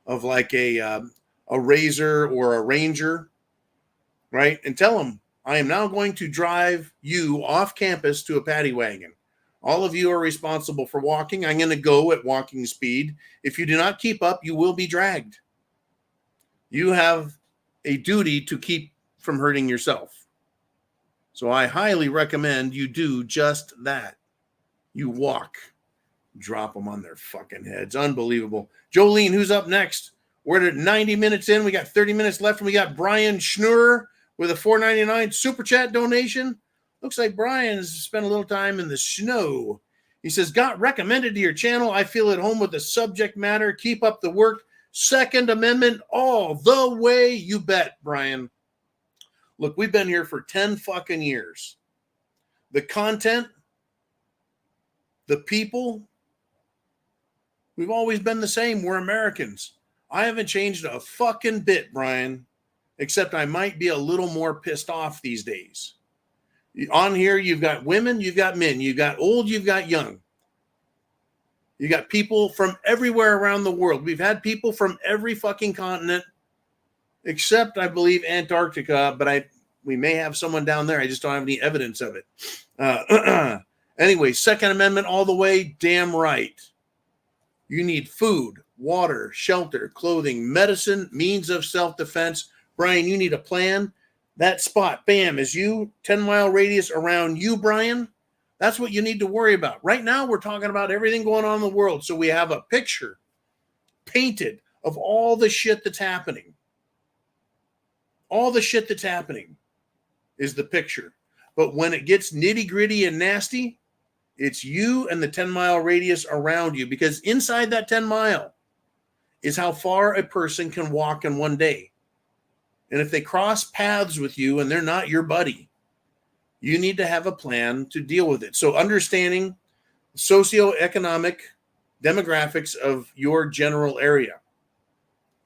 of like a razor or a ranger right? And tell them, I am now going to drive you off campus to a paddy wagon. All of you are responsible for walking. I'm going to go at walking speed. If you do not keep up, you will be dragged. You have a duty to keep from hurting yourself. So I highly recommend you do just that. You walk, drop them on their fucking heads. Unbelievable. Jolene, who's up next? We're at 90 minutes in. We got 30 minutes left, and we got Brian Schnurr with a $4.99 super chat donation. Looks like Brian's spent a little time in the snow. He says, got recommended to your channel. I feel at home with the subject matter. Keep up the work. Second Amendment all the way. You bet, Brian. Look, we've been here for 10 fucking years. The content, the people, we've always been the same. We're Americans. I haven't changed a fucking bit, Brian, except I might be a little more pissed off these days. On here, you've got women, you've got men, you've got old, you've got young. You got people from everywhere around the world. We've had people from every fucking continent, except, I believe, Antarctica, but we may have someone down there. I just don't have any evidence of it. Anyway, Second Amendment all the way, damn right. You need food, water, shelter, clothing, medicine, means of self-defense. Brian, you need a plan. That spot, bam, is you, 10-mile radius around you, Brian. That's what you need to worry about. Right now, we're talking about everything going on in the world. So we have a picture painted of all the shit that's happening. All the shit that's happening is the picture. But when it gets nitty-gritty and nasty, it's you and the 10-mile radius around you, because inside that 10-mile is how far a person can walk in one day. And if they cross paths with you and they're not your buddy, you need to have a plan to deal with it. So understanding socioeconomic demographics of your general area.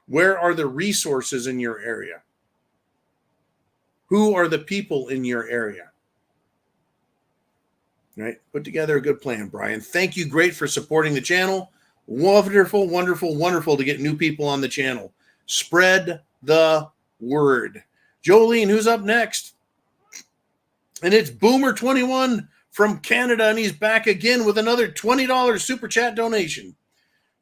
Where are the resources in your area? Who are the people in your area? Right? Put together a good plan, Brian. Thank you. Great for supporting the channel. Wonderful, wonderful, wonderful to get new people on the channel. Spread the word. Jolene, who's up next? And it's Boomer21 from Canada, and he's back again with another $20 super chat donation.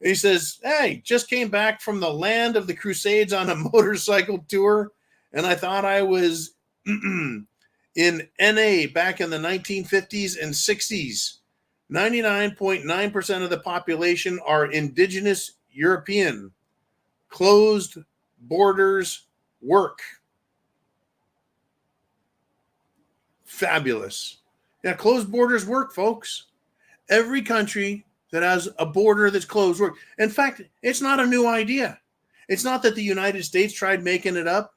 He says, hey, just came back from the land of the Crusades on a motorcycle tour, and I thought I was in NA back in the 1950s and 60s. 99.9% of the population are indigenous European. Closed borders work. Fabulous. Yeah, closed borders work, folks. Every country that has a border that's closed work. In fact, it's not a new idea. It's not that the United States tried making it up.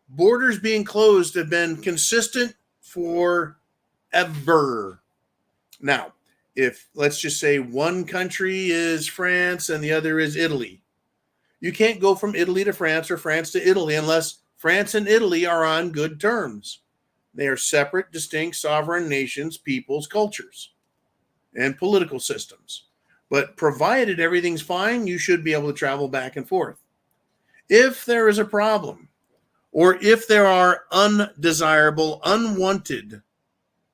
Borders being closed have been consistent forever. Now, if let's just say one country is France and the other is Italy, you can't go from Italy to France or France to Italy unless France and Italy are on good terms. They are separate, distinct, sovereign nations, peoples, cultures, and political systems. But provided everything's fine, you should be able to travel back and forth. If there is a problem, or if there are undesirable, unwanted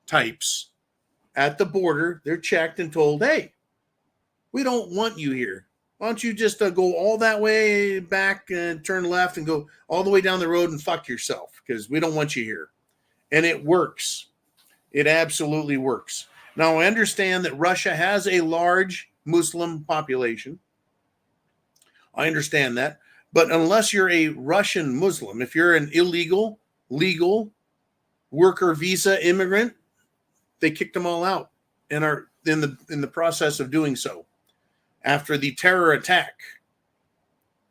types at the border, they're checked and told, hey, we don't want you here. Why don't you just go all that way back and turn left and go all the way down the road and fuck yourself, because we don't want you here. And it works. It absolutely works. Now, I understand that Russia has a large Muslim population. I understand that. But unless you're a Russian Muslim, if you're an illegal, legal worker visa immigrant, they kicked them all out and are in the process of doing so. After the terror attack,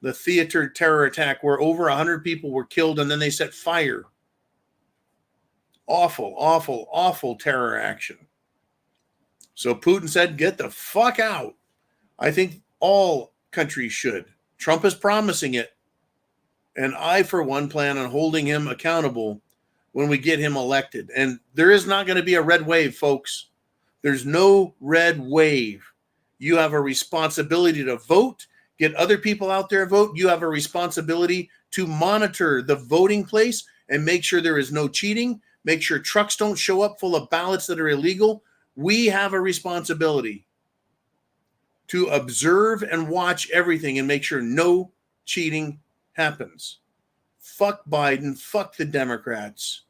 the theater terror attack, where over 100 people were killed and then they set fire. Awful, awful, awful terror action. So Putin said, get the fuck out. I think all countries should. Trump is promising it. And I, for one, plan on holding him accountable when we get him elected. And there is not going to be a red wave, folks. There's no red wave. You have a responsibility to vote, get other people out there vote. You have a responsibility to monitor the voting place and make sure there is no cheating, make sure trucks don't show up full of ballots that are illegal. We have a responsibility to observe and watch everything and make sure no cheating happens. Fuck Biden, fuck the Democrats,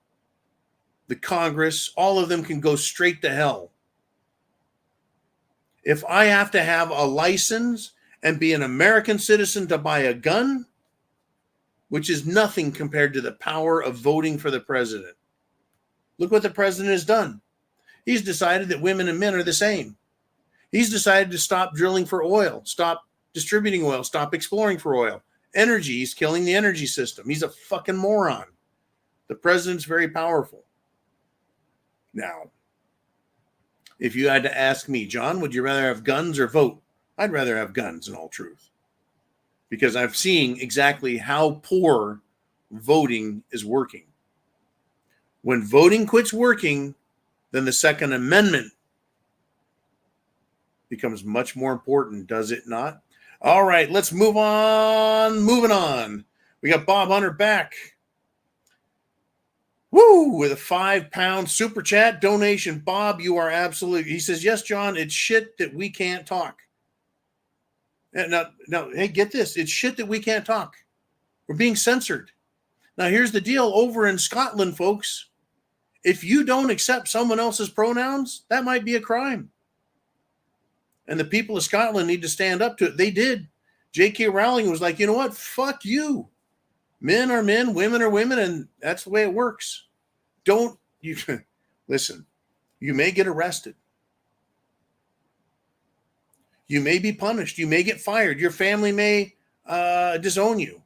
the Congress, all of them can go straight to hell. If I have to have a license and be an American citizen to buy a gun, which is nothing compared to the power of voting for the president. Look what the president has done. He's decided that women and men are the same. He's decided to stop drilling for oil, stop distributing oil, stop exploring for oil. Energy, he's killing the energy system. He's a fucking moron. The president's very powerful. Now, if you had to ask me, John, would you rather have guns or vote? I'd rather have guns, in all truth. Because I'm seeing exactly how poor voting is working. When voting quits working, then the Second Amendment becomes much more important, does it not? All right, let's move on. Moving on. We got Bob Hunter back. Woo! With a £5 super chat donation. Bob, you are absolutely... He says, yes, John, it's shit that we can't talk. Now, hey, get this. It's shit that we can't talk. We're being censored. Now, here's the deal. Over in Scotland, folks, if you don't accept someone else's pronouns, that might be a crime. And the people of Scotland need to stand up to it. They did. J.K. Rowling was like, you know what? Fuck you. Men are men, women are women, and that's the way it works. Listen, you may get arrested. You may be punished. You may get fired. Your family may disown you.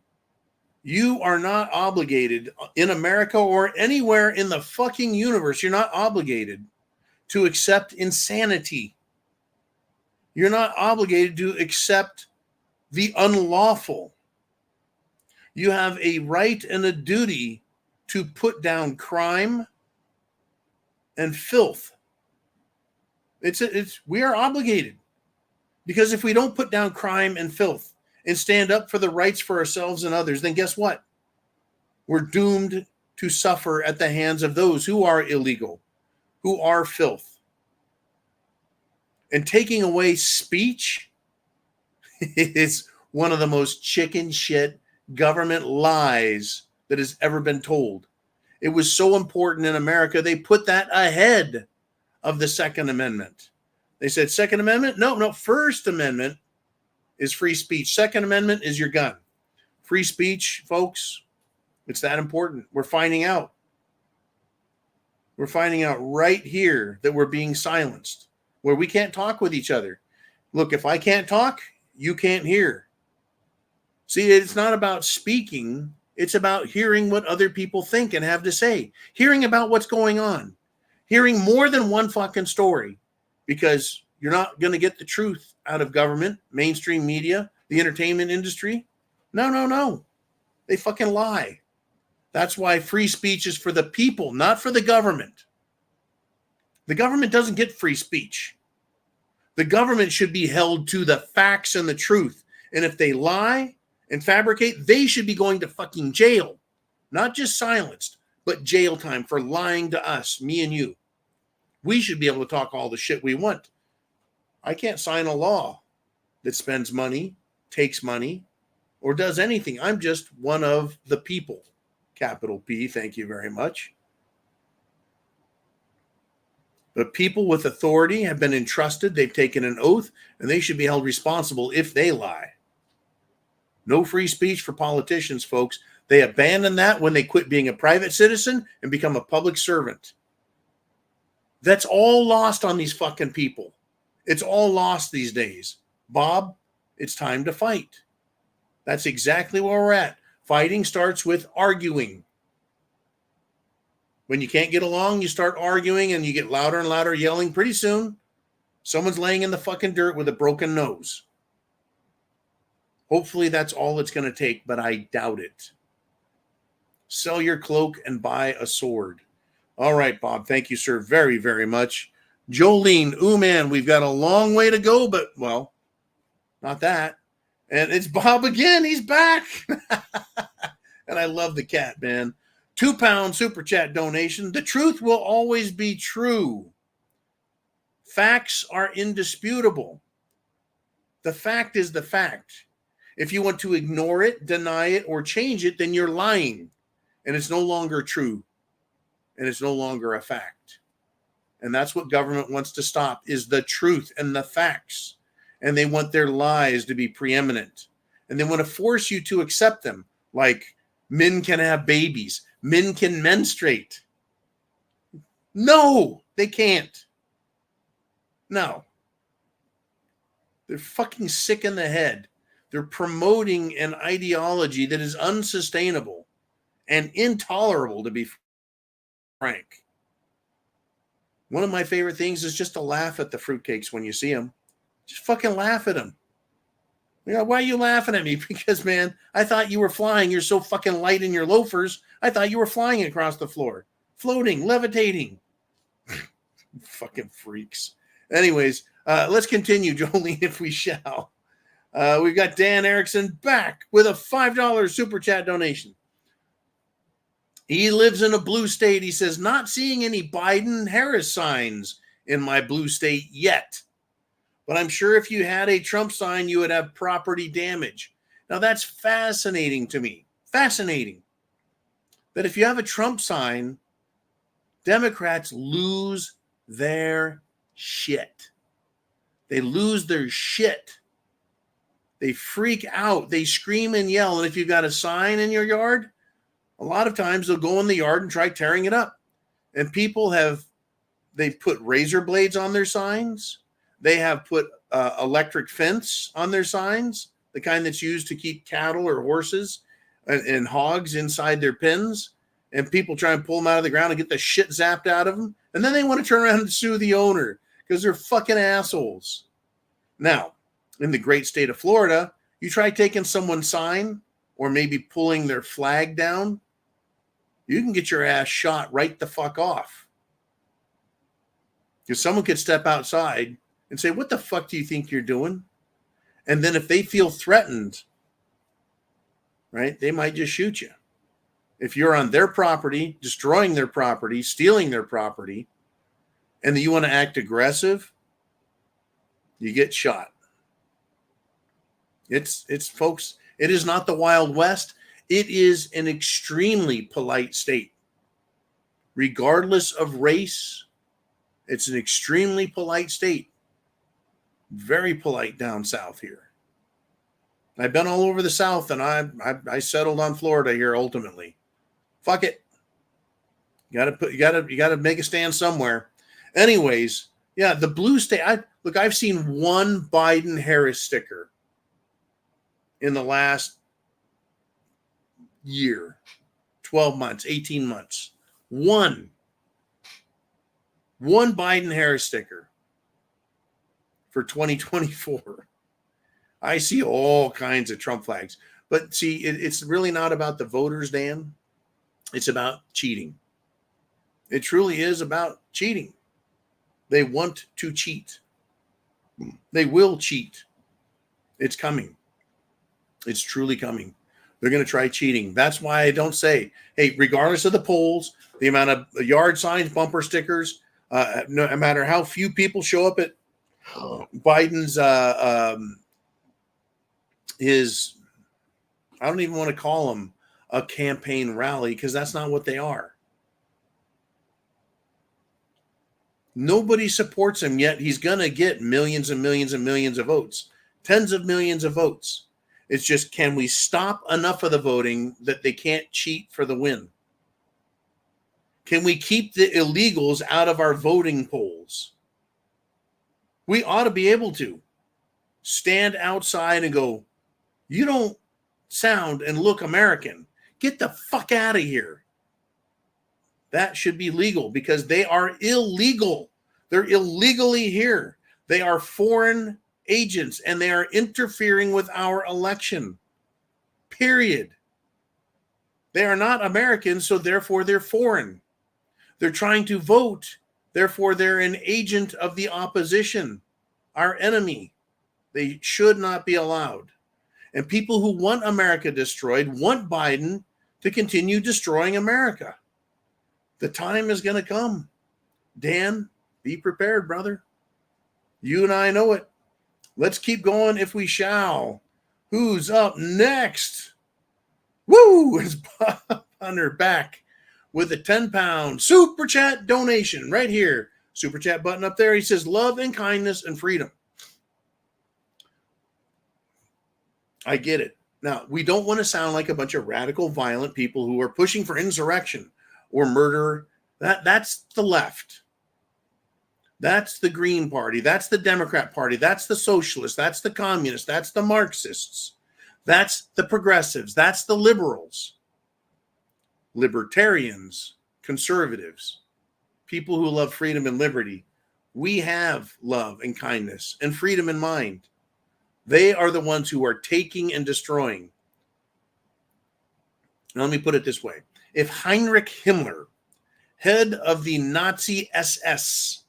You are not obligated in America or anywhere in the fucking universe. You're not obligated to accept insanity. You're not obligated to accept the unlawful. You have a right and a duty to put down crime and filth. We are obligated. Because if we don't put down crime and filth and stand up for the rights for ourselves and others, then guess what? We're doomed to suffer at the hands of those who are illegal, who are filth. And taking away speech is one of the most chicken shit government lies that has ever been told. It was so important in America, they put that ahead of the Second Amendment. They said, Second Amendment? No. First Amendment is free speech. Second Amendment is your gun. Free speech, folks, it's that important. We're finding out. We're finding out right here that we're being silenced, where we can't talk with each other. Look, if I can't talk, you can't hear. See, it's not about speaking. It's about hearing what other people think and have to say. Hearing about what's going on. Hearing more than one fucking story. Because you're not going to get the truth out of government, mainstream media, the entertainment industry. No. They fucking lie. That's why free speech is for the people, not for the government. The government doesn't get free speech. The government should be held to the facts and the truth. And if they lie and fabricate, they should be going to fucking jail. Not just silenced, but jail time for lying to us, me and you. We should be able to talk all the shit we want. I can't sign a law that spends money, takes money, or does anything. I'm just one of the people. Capital P, thank you very much. But people with authority have been entrusted, they've taken an oath, and they should be held responsible if they lie. No free speech for politicians, folks. They abandon that when they quit being a private citizen and become a public servant. That's all lost on these fucking people. It's all lost these days. Bob, it's time to fight. That's exactly where we're at. Fighting starts with arguing. When you can't get along, you start arguing and you get louder and louder yelling. Pretty soon, someone's laying in the fucking dirt with a broken nose. Hopefully that's all it's going to take, but I doubt it. Sell your cloak and buy a sword. All right, Bob. Thank you, sir, very, very much. Jolene, man, we've got a long way to go, but, well, not that. And it's Bob again. He's back. And I love the cat, man. £2 super chat donation. The truth will always be true. Facts are indisputable. The fact is the fact. If you want to ignore it, deny it, or change it, then you're lying. And it's no longer true. And it's no longer a fact. And that's what government wants to stop, is the truth and the facts. And they want their lies to be preeminent. And they want to force you to accept them. Like, men can have babies. Men can menstruate. No, they can't. No. They're fucking sick in the head. They're promoting an ideology that is unsustainable and intolerable, to be frank. One of my favorite things is just to laugh at the fruitcakes when you see them. Just fucking laugh at them. You know, why are you laughing at me? Because, man, I thought you were flying. You're so fucking light in your loafers. I thought you were flying across the floor. Floating, levitating. Fucking freaks. Anyways, let's continue, Jolene, if we shall. We've got Dan Erickson back with a $5 super chat donation. He lives in a blue state. He says, not seeing any Biden-Harris signs in my blue state yet. But I'm sure if you had a Trump sign, you would have property damage. Now, that's fascinating to me. Fascinating. That if you have a Trump sign, Democrats lose their shit. They lose their shit. They freak out. They scream and yell. And if you've got a sign in your yard, a lot of times they'll go in the yard and try tearing it up. And people they've put razor blades on their signs. They have put electric fence on their signs, the kind that's used to keep cattle or horses and hogs inside their pens. And people try and pull them out of the ground and get the shit zapped out of them. And then they want to turn around and sue the owner because they're fucking assholes. Now, in the great state of Florida, you try taking someone's sign or maybe pulling their flag down, you can get your ass shot right the fuck off. Because someone could step outside and say, what the fuck do you think you're doing? And then if they feel threatened, right, they might just shoot you. If you're on their property, destroying their property, stealing their property, and you want to act aggressive, you get shot. It's folks, it is not the Wild West. It is an extremely polite state. Regardless of race, it's an extremely polite state. Very polite down south here. I've been all over the South, and I settled on Florida here ultimately. Fuck it. You gotta make a stand somewhere. Anyways, yeah, the blue state. I've seen one Biden-Harris sticker in the last year, 12 months, 18 months. One Biden-Harris sticker for 2024. I see all kinds of Trump flags. But see, it's really not about the voters, Dan. It's about cheating. It truly is about cheating. They want to cheat. They will cheat. It's coming. It's truly coming. They're going to try cheating. That's why I don't say, hey, regardless of the polls, the amount of yard signs, bumper stickers, no matter how few people show up at Biden's, I don't even want to call them a campaign rally because that's not what they are. Nobody supports him yet. He's going to get millions and millions and millions of votes, tens of millions of votes. It's just, can we stop enough of the voting that they can't cheat for the win? Can we keep the illegals out of our voting polls? We ought to be able to stand outside and go, you don't sound and look American. Get the fuck out of here. That should be legal because they are illegal. They're illegally here. They are foreign agents and they are interfering with our election. Period. They are not Americans, so therefore they're foreign. They're trying to vote, therefore they're an agent of the opposition, our enemy. They should not be allowed. And people who want America destroyed, want Biden to continue destroying America. The time is going to come. Dan, be prepared, brother. You and I know it. Let's keep going if we shall. Who's up next? Woo! Is Bob Hunter back with a 10-pound super chat donation right here. Super chat button up there. He says, love and kindness and freedom. I get it. Now, we don't want to sound like a bunch of radical, violent people who are pushing for insurrection or murder. That's the left. That's the Green Party. That's the Democrat Party. That's the socialists. That's the communists. That's the Marxists. That's the progressives. That's the liberals. Libertarians, conservatives, people who love freedom and liberty. We have love and kindness and freedom in mind. They are the ones who are taking and destroying. Now, let me put it this way. If Heinrich Himmler, head of the Nazi SS,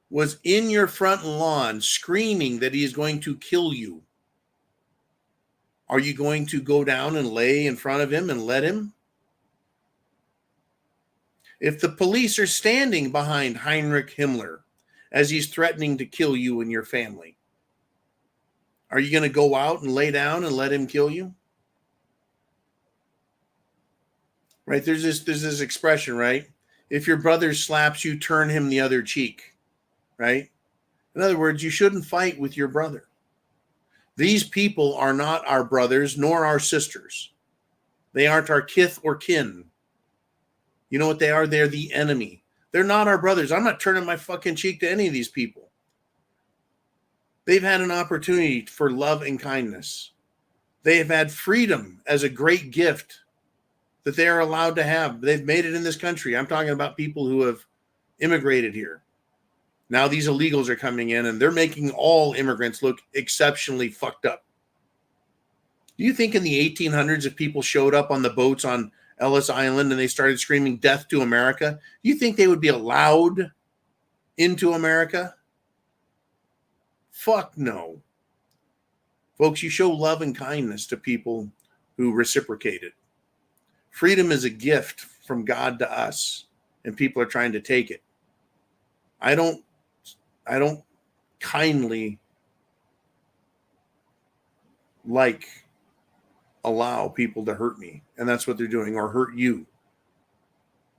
was in your front lawn screaming that he is going to kill you, are you going to go down and lay in front of him and let him? If the police are standing behind Heinrich Himmler as he's threatening to kill you and your family, are you going to go out and lay down and let him kill you? Right? There's this expression, right? If your brother slaps you, turn him the other cheek, right? In other words, you shouldn't fight with your brother. These people are not our brothers nor our sisters. They aren't our kith or kin. You know what they are? They're the enemy. They're not our brothers. I'm not turning my fucking cheek to any of these people. They've had an opportunity for love and kindness. They have had freedom as a great gift that they are allowed to have. They've made it in this country. I'm talking about people who have immigrated here. Now these illegals are coming in and they're making all immigrants look exceptionally fucked up. Do you think in the 1800s, if people showed up on the boats on Ellis Island and they started screaming death to America, do you think they would be allowed into America? Fuck no. Folks, you show love and kindness to people who reciprocate it. Freedom is a gift from God to us, and people are trying to take it. I don't kindly allow people to hurt me, and that's what they're doing, or hurt you.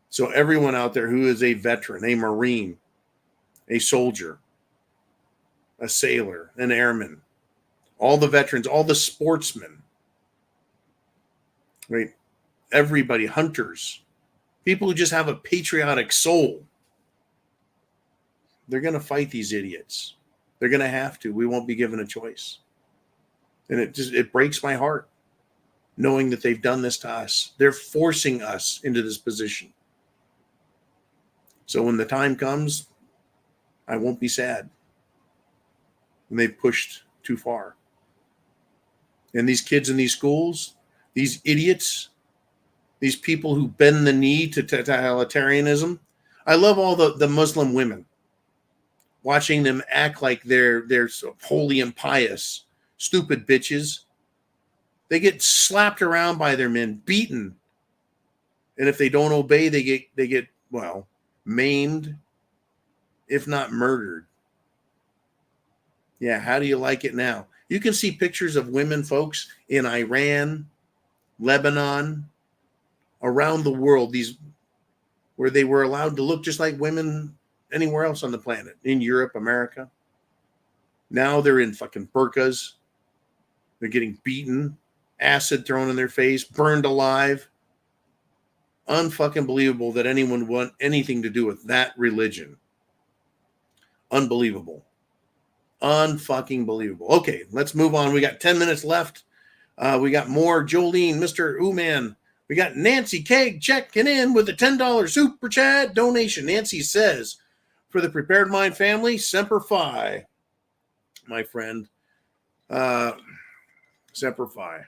So everyone out there who is a veteran, a Marine, a soldier, a sailor, an airman, all the veterans, all the sportsmen, right? Everybody, hunters, people who just have a patriotic soul, they're going to fight these idiots. They're going to have to. We won't be given a choice. And it breaks my heart knowing that they've done this to us. They're forcing us into this position. So when the time comes, I won't be sad when they've pushed too far. And these kids in these schools, these idiots, these people who bend the knee to totalitarianism. I love all the Muslim women, watching them act like they're so holy and pious, stupid bitches. They get slapped around by their men, beaten. And if they don't obey, they get maimed, if not murdered. Yeah, how do you like it now? You can see pictures of women, folks, in Iran, Lebanon, around the world, these where they were allowed to look just like women anywhere else on the planet, in Europe, America. Now they're in fucking burqas. They're getting beaten, acid thrown in their face, burned alive. Unfucking believable that anyone would want anything to do with that religion. Unbelievable. Unfucking believable. Okay, let's move on. We got 10 minutes left. We got more. Jolene, Mr. Ooman. We got Nancy Keg checking in with a $10 super chat donation. Nancy says, for the Prepared Mind family, Semper Fi, my friend. Semper Fi.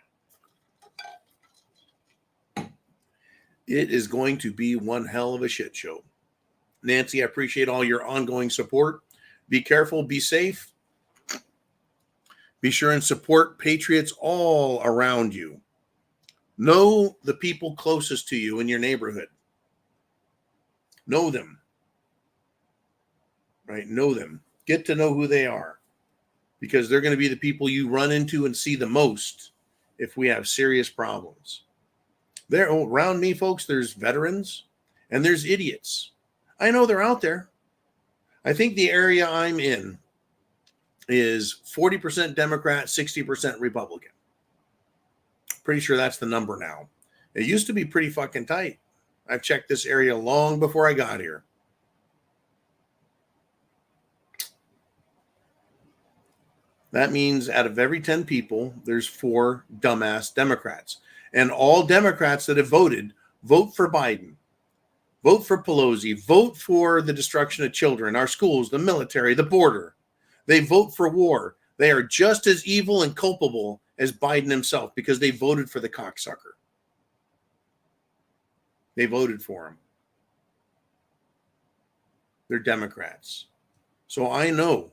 It is going to be one hell of a shit show. Nancy, I appreciate all your ongoing support. Be careful, be safe. Be sure and support Patriots all around you. Know the people closest to you in your neighborhood. Know them. Right? Know them. Get to know who they are, because they're going to be the people you run into and see the most if we have serious problems. There, around me, folks, there's veterans and there's idiots. I know they're out there. I think the area I'm in is 40% Democrat, 60% Republican. Pretty sure that's the number now. It used to be pretty fucking tight. I've checked this area long before I got here. That means out of every 10 people, there's 4 dumbass Democrats. And all Democrats that have voted, vote for Biden, vote for Pelosi, vote for the destruction of children, our schools, the military, the border. They vote for war. They are just as evil and culpable as Biden himself, because they voted for the cocksucker. They voted for him. They're Democrats. So I know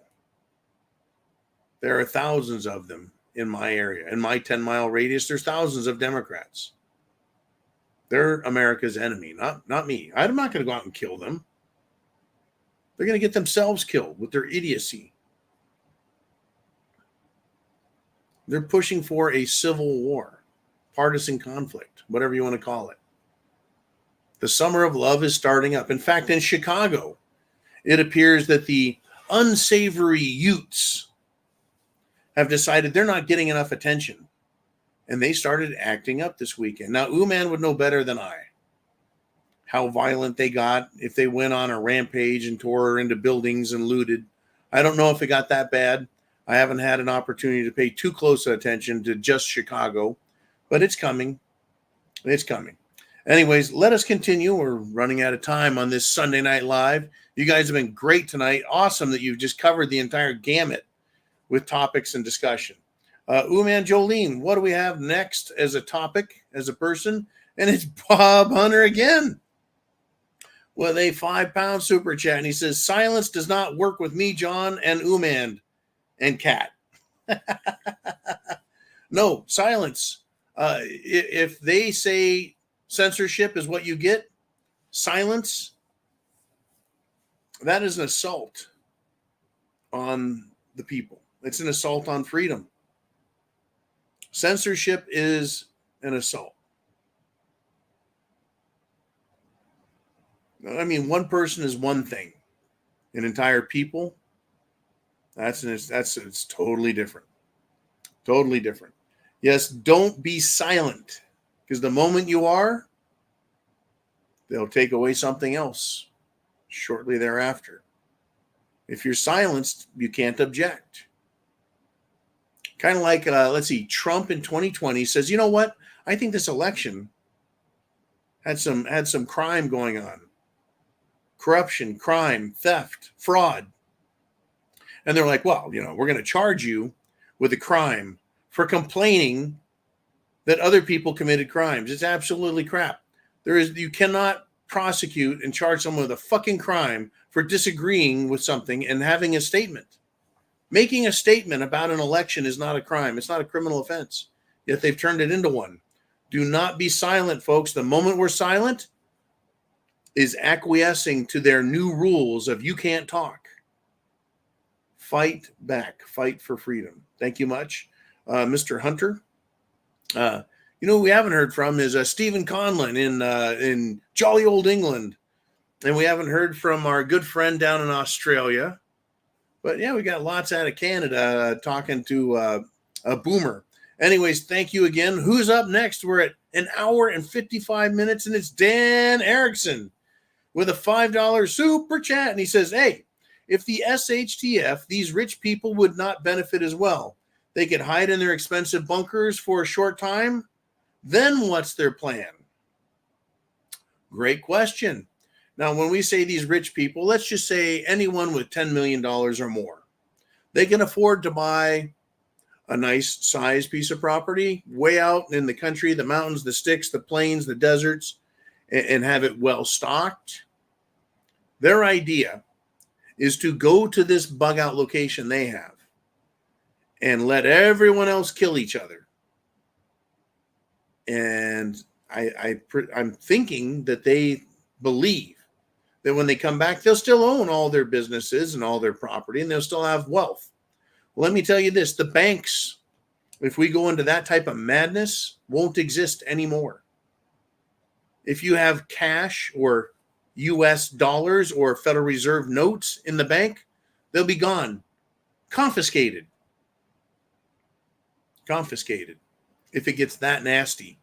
there are thousands of them in my area. In my 10-mile radius, there's thousands of Democrats. They're America's enemy, not me. I'm not going to go out and kill them. They're going to get themselves killed with their idiocy. They're pushing for a civil war, partisan conflict, whatever you want to call it. The summer of love is starting up. In fact, in Chicago, it appears that the unsavory Utes have decided they're not getting enough attention, and they started acting up this weekend. Now, Uman would know better than I how violent they got, if they went on a rampage and tore into buildings and looted. I don't know if it got that bad. I haven't had an opportunity to pay too close attention to just Chicago, but it's coming. It's coming. Anyways, let us continue. We're running out of time on this Sunday Night Live. You guys have been great tonight. Awesome that you've just covered the entire gamut with topics and discussion. Uman Jolene, what do we have next as a topic, as a person? And it's Bob Hunter again with a £5 super chat. And he says, silence does not work with me, John, and Uman and Kat. No, silence. If they say censorship is what you get, silence, that is an assault on the people. It's an assault on freedom. Censorship is an assault. I mean, one person is one thing. An entire people, it's totally different. Totally different. Yes, don't be silent, because the moment you are, they'll take away something else shortly thereafter. If you're silenced, you can't object. Kind of like, let's see, Trump in 2020 says, you know what? I think this election had some crime going on. Corruption, crime, theft, fraud. And they're like, well, we're going to charge you with a crime for complaining that other people committed crimes. It's absolutely crap. You cannot prosecute and charge someone with a fucking crime for disagreeing with something and having a statement. Making a statement about an election is not a crime. It's not a criminal offense. Yet they've turned it into one. Do not be silent, folks. The moment we're silent is acquiescing to their new rules of you can't talk. Fight back. Fight for freedom. Thank you much, Mr. Hunter. We haven't heard from is Stephen Conlon in jolly old England. And we haven't heard from our good friend down in Australia. But yeah, we got lots out of Canada talking to a boomer. Anyways, thank you again. Who's up next? We're at an hour and 55 minutes, and it's Dan Erickson with a $5 super chat. And he says, hey, if the SHTF, these rich people would not benefit as well. They could hide in their expensive bunkers for a short time. Then what's their plan? Great question. Now, when we say these rich people, let's just say anyone with $10 million or more. They can afford to buy a nice size piece of property way out in the country, the mountains, the sticks, the plains, the deserts, and have it well stocked. Their idea is to go to this bug out location they have and let everyone else kill each other. And I'm thinking that they believe that when they come back, they'll still own all their businesses and all their property, and they'll still have wealth. Well, let me tell you this, the banks, if we go into that type of madness, won't exist anymore. If you have cash or US dollars or Federal Reserve notes in the bank, they'll be gone. Confiscated. If it gets that nasty.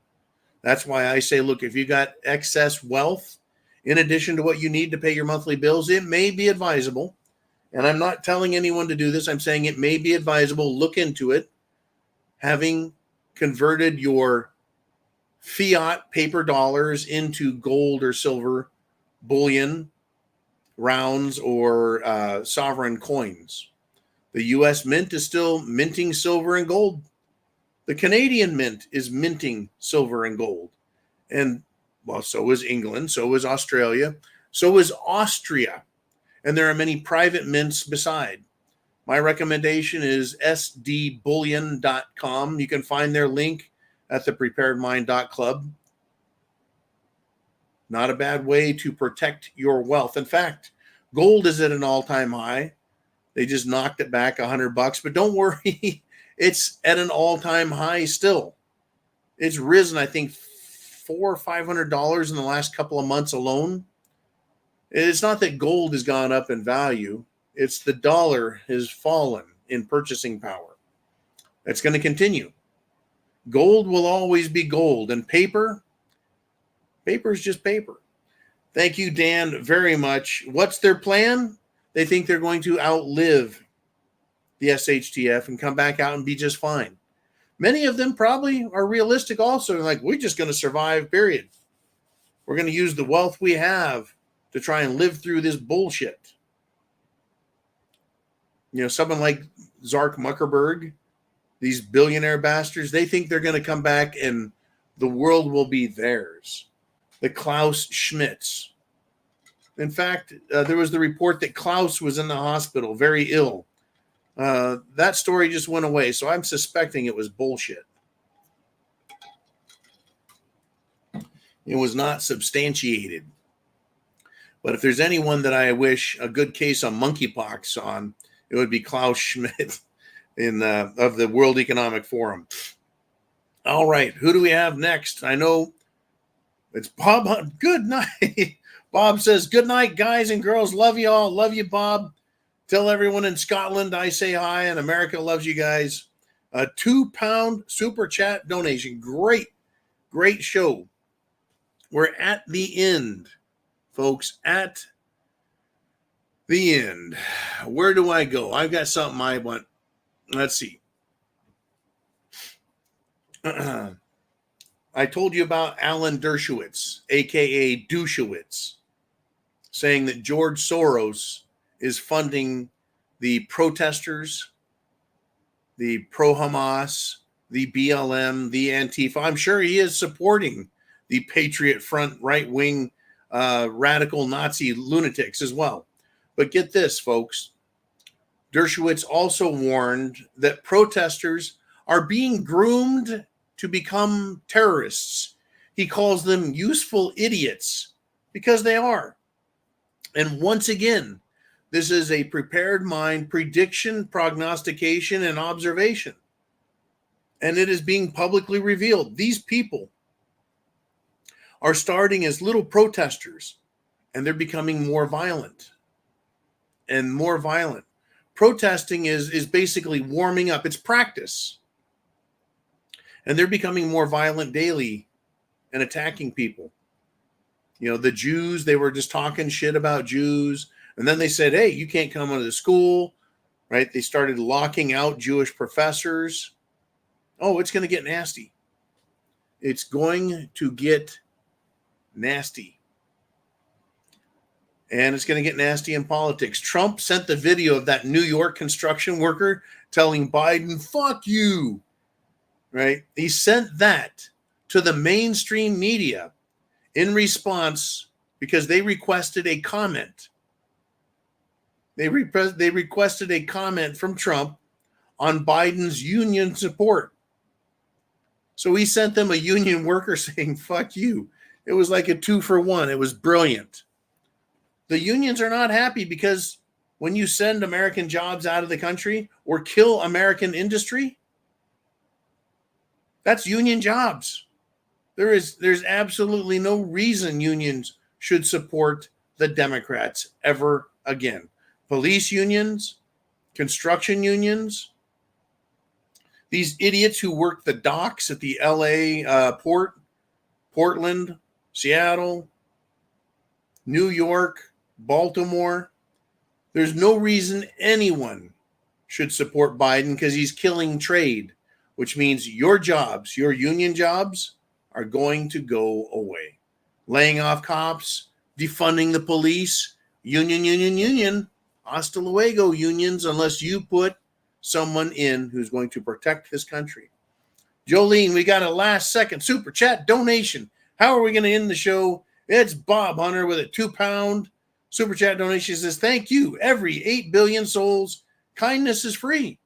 That's why I say, look, if you got excess wealth, in addition to what you need to pay your monthly bills, it may be advisable. And I'm not telling anyone to do this. I'm saying it may be advisable. Look into it. Having converted your fiat paper dollars into gold or silver, bullion, rounds, or sovereign coins. The U.S. Mint is still minting silver and gold. The Canadian Mint is minting silver and gold. And, well, so is England, so is Australia, so is Austria. And there are many private mints beside. My recommendation is sdbullion.com. You can find their link at thepreparedmind.club. Not a bad way to protect your wealth. In fact, gold is at an all-time high. They just knocked it back $100, but don't worry. It's at an all-time high still. It's risen, I think, $400 or $500 in the last couple of months alone. It's not that gold has gone up in value. It's the dollar has fallen in purchasing power. That's going to continue. Gold will always be gold, and paper is just paper. Thank you, Dan, very much. What's their plan? They think they're going to outlive the SHTF and come back out and be just fine. Many of them probably are realistic also. Like, we're just going to survive, period. We're going to use the wealth we have to try and live through this bullshit. You know, someone like Zark Zuckerberg, these billionaire bastards, they think they're going to come back and the world will be theirs. The Klaus Schmitz. In fact, there was the report that Klaus was in the hospital, very ill. That story just went away, so I'm suspecting it was bullshit. It was not substantiated. But if there's anyone that I wish a good case of monkeypox on, it would be Klaus Schmidt of the World Economic Forum. All right, who do we have next? I know it's Bob. Good night. Bob says, good night, guys and girls. Love you all. Love you, Bob. Tell everyone in Scotland I say hi, and America loves you guys. A £2 super chat donation. Great show. We're at the end, folks. At the end. Where do I go? I've got something I want. Let's see. I told you about Alan Dershowitz, a.k.a. Douchowitz, saying that George Soros is funding the protesters, the pro-Hamas, the BLM, the Antifa. I'm sure he is supporting the Patriot Front right-wing radical Nazi lunatics as well. But get this, folks. Dershowitz also warned that protesters are being groomed to become terrorists. He calls them useful idiots because they are. And once again, this is a prepared mind prediction, prognostication, and observation. And it is being publicly revealed. These people are starting as little protesters, and they're becoming more violent and more violent. Protesting is basically warming up. It's practice. And they're becoming more violent daily and attacking people. You know, the Jews, they were just talking shit about Jews. And then they said, hey, you can't come into the school, right? They started locking out Jewish professors. Oh, it's going to get nasty. It's going to get nasty. And it's going to get nasty in politics. Trump sent the video of that New York construction worker telling Biden, fuck you, right? He sent that to the mainstream media in response because they requested a comment. They requested a comment from Trump on Biden's union support. So he sent them a union worker saying, fuck you. It was like a 2-for-1. It was brilliant. The unions are not happy because when you send American jobs out of the country or kill American industry, that's union jobs. There's absolutely no reason unions should support the Democrats ever again. Police unions, construction unions, these idiots who work the docks at the LA port, Portland, Seattle, New York, Baltimore. There's no reason anyone should support Biden because he's killing trade, which means your jobs, your union jobs, are going to go away. Laying off cops, defunding the police, union. Hasta luego, unions, unless you put someone in who's going to protect this country. Jolene, we got a last second super chat donation. How are we going to end the show? It's Bob Hunter with a £2 super chat donation. Says, thank you. Every 8 billion souls, kindness is free.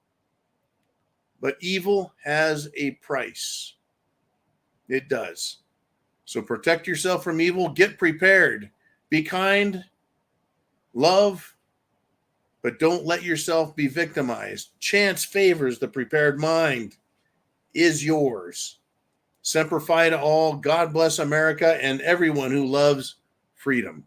But evil has a price. It does. So protect yourself from evil. Get prepared. Be kind. Love. But don't let yourself be victimized. Chance favors the prepared mind. Is yours. Semper Fi to all. God bless America and everyone who loves freedom.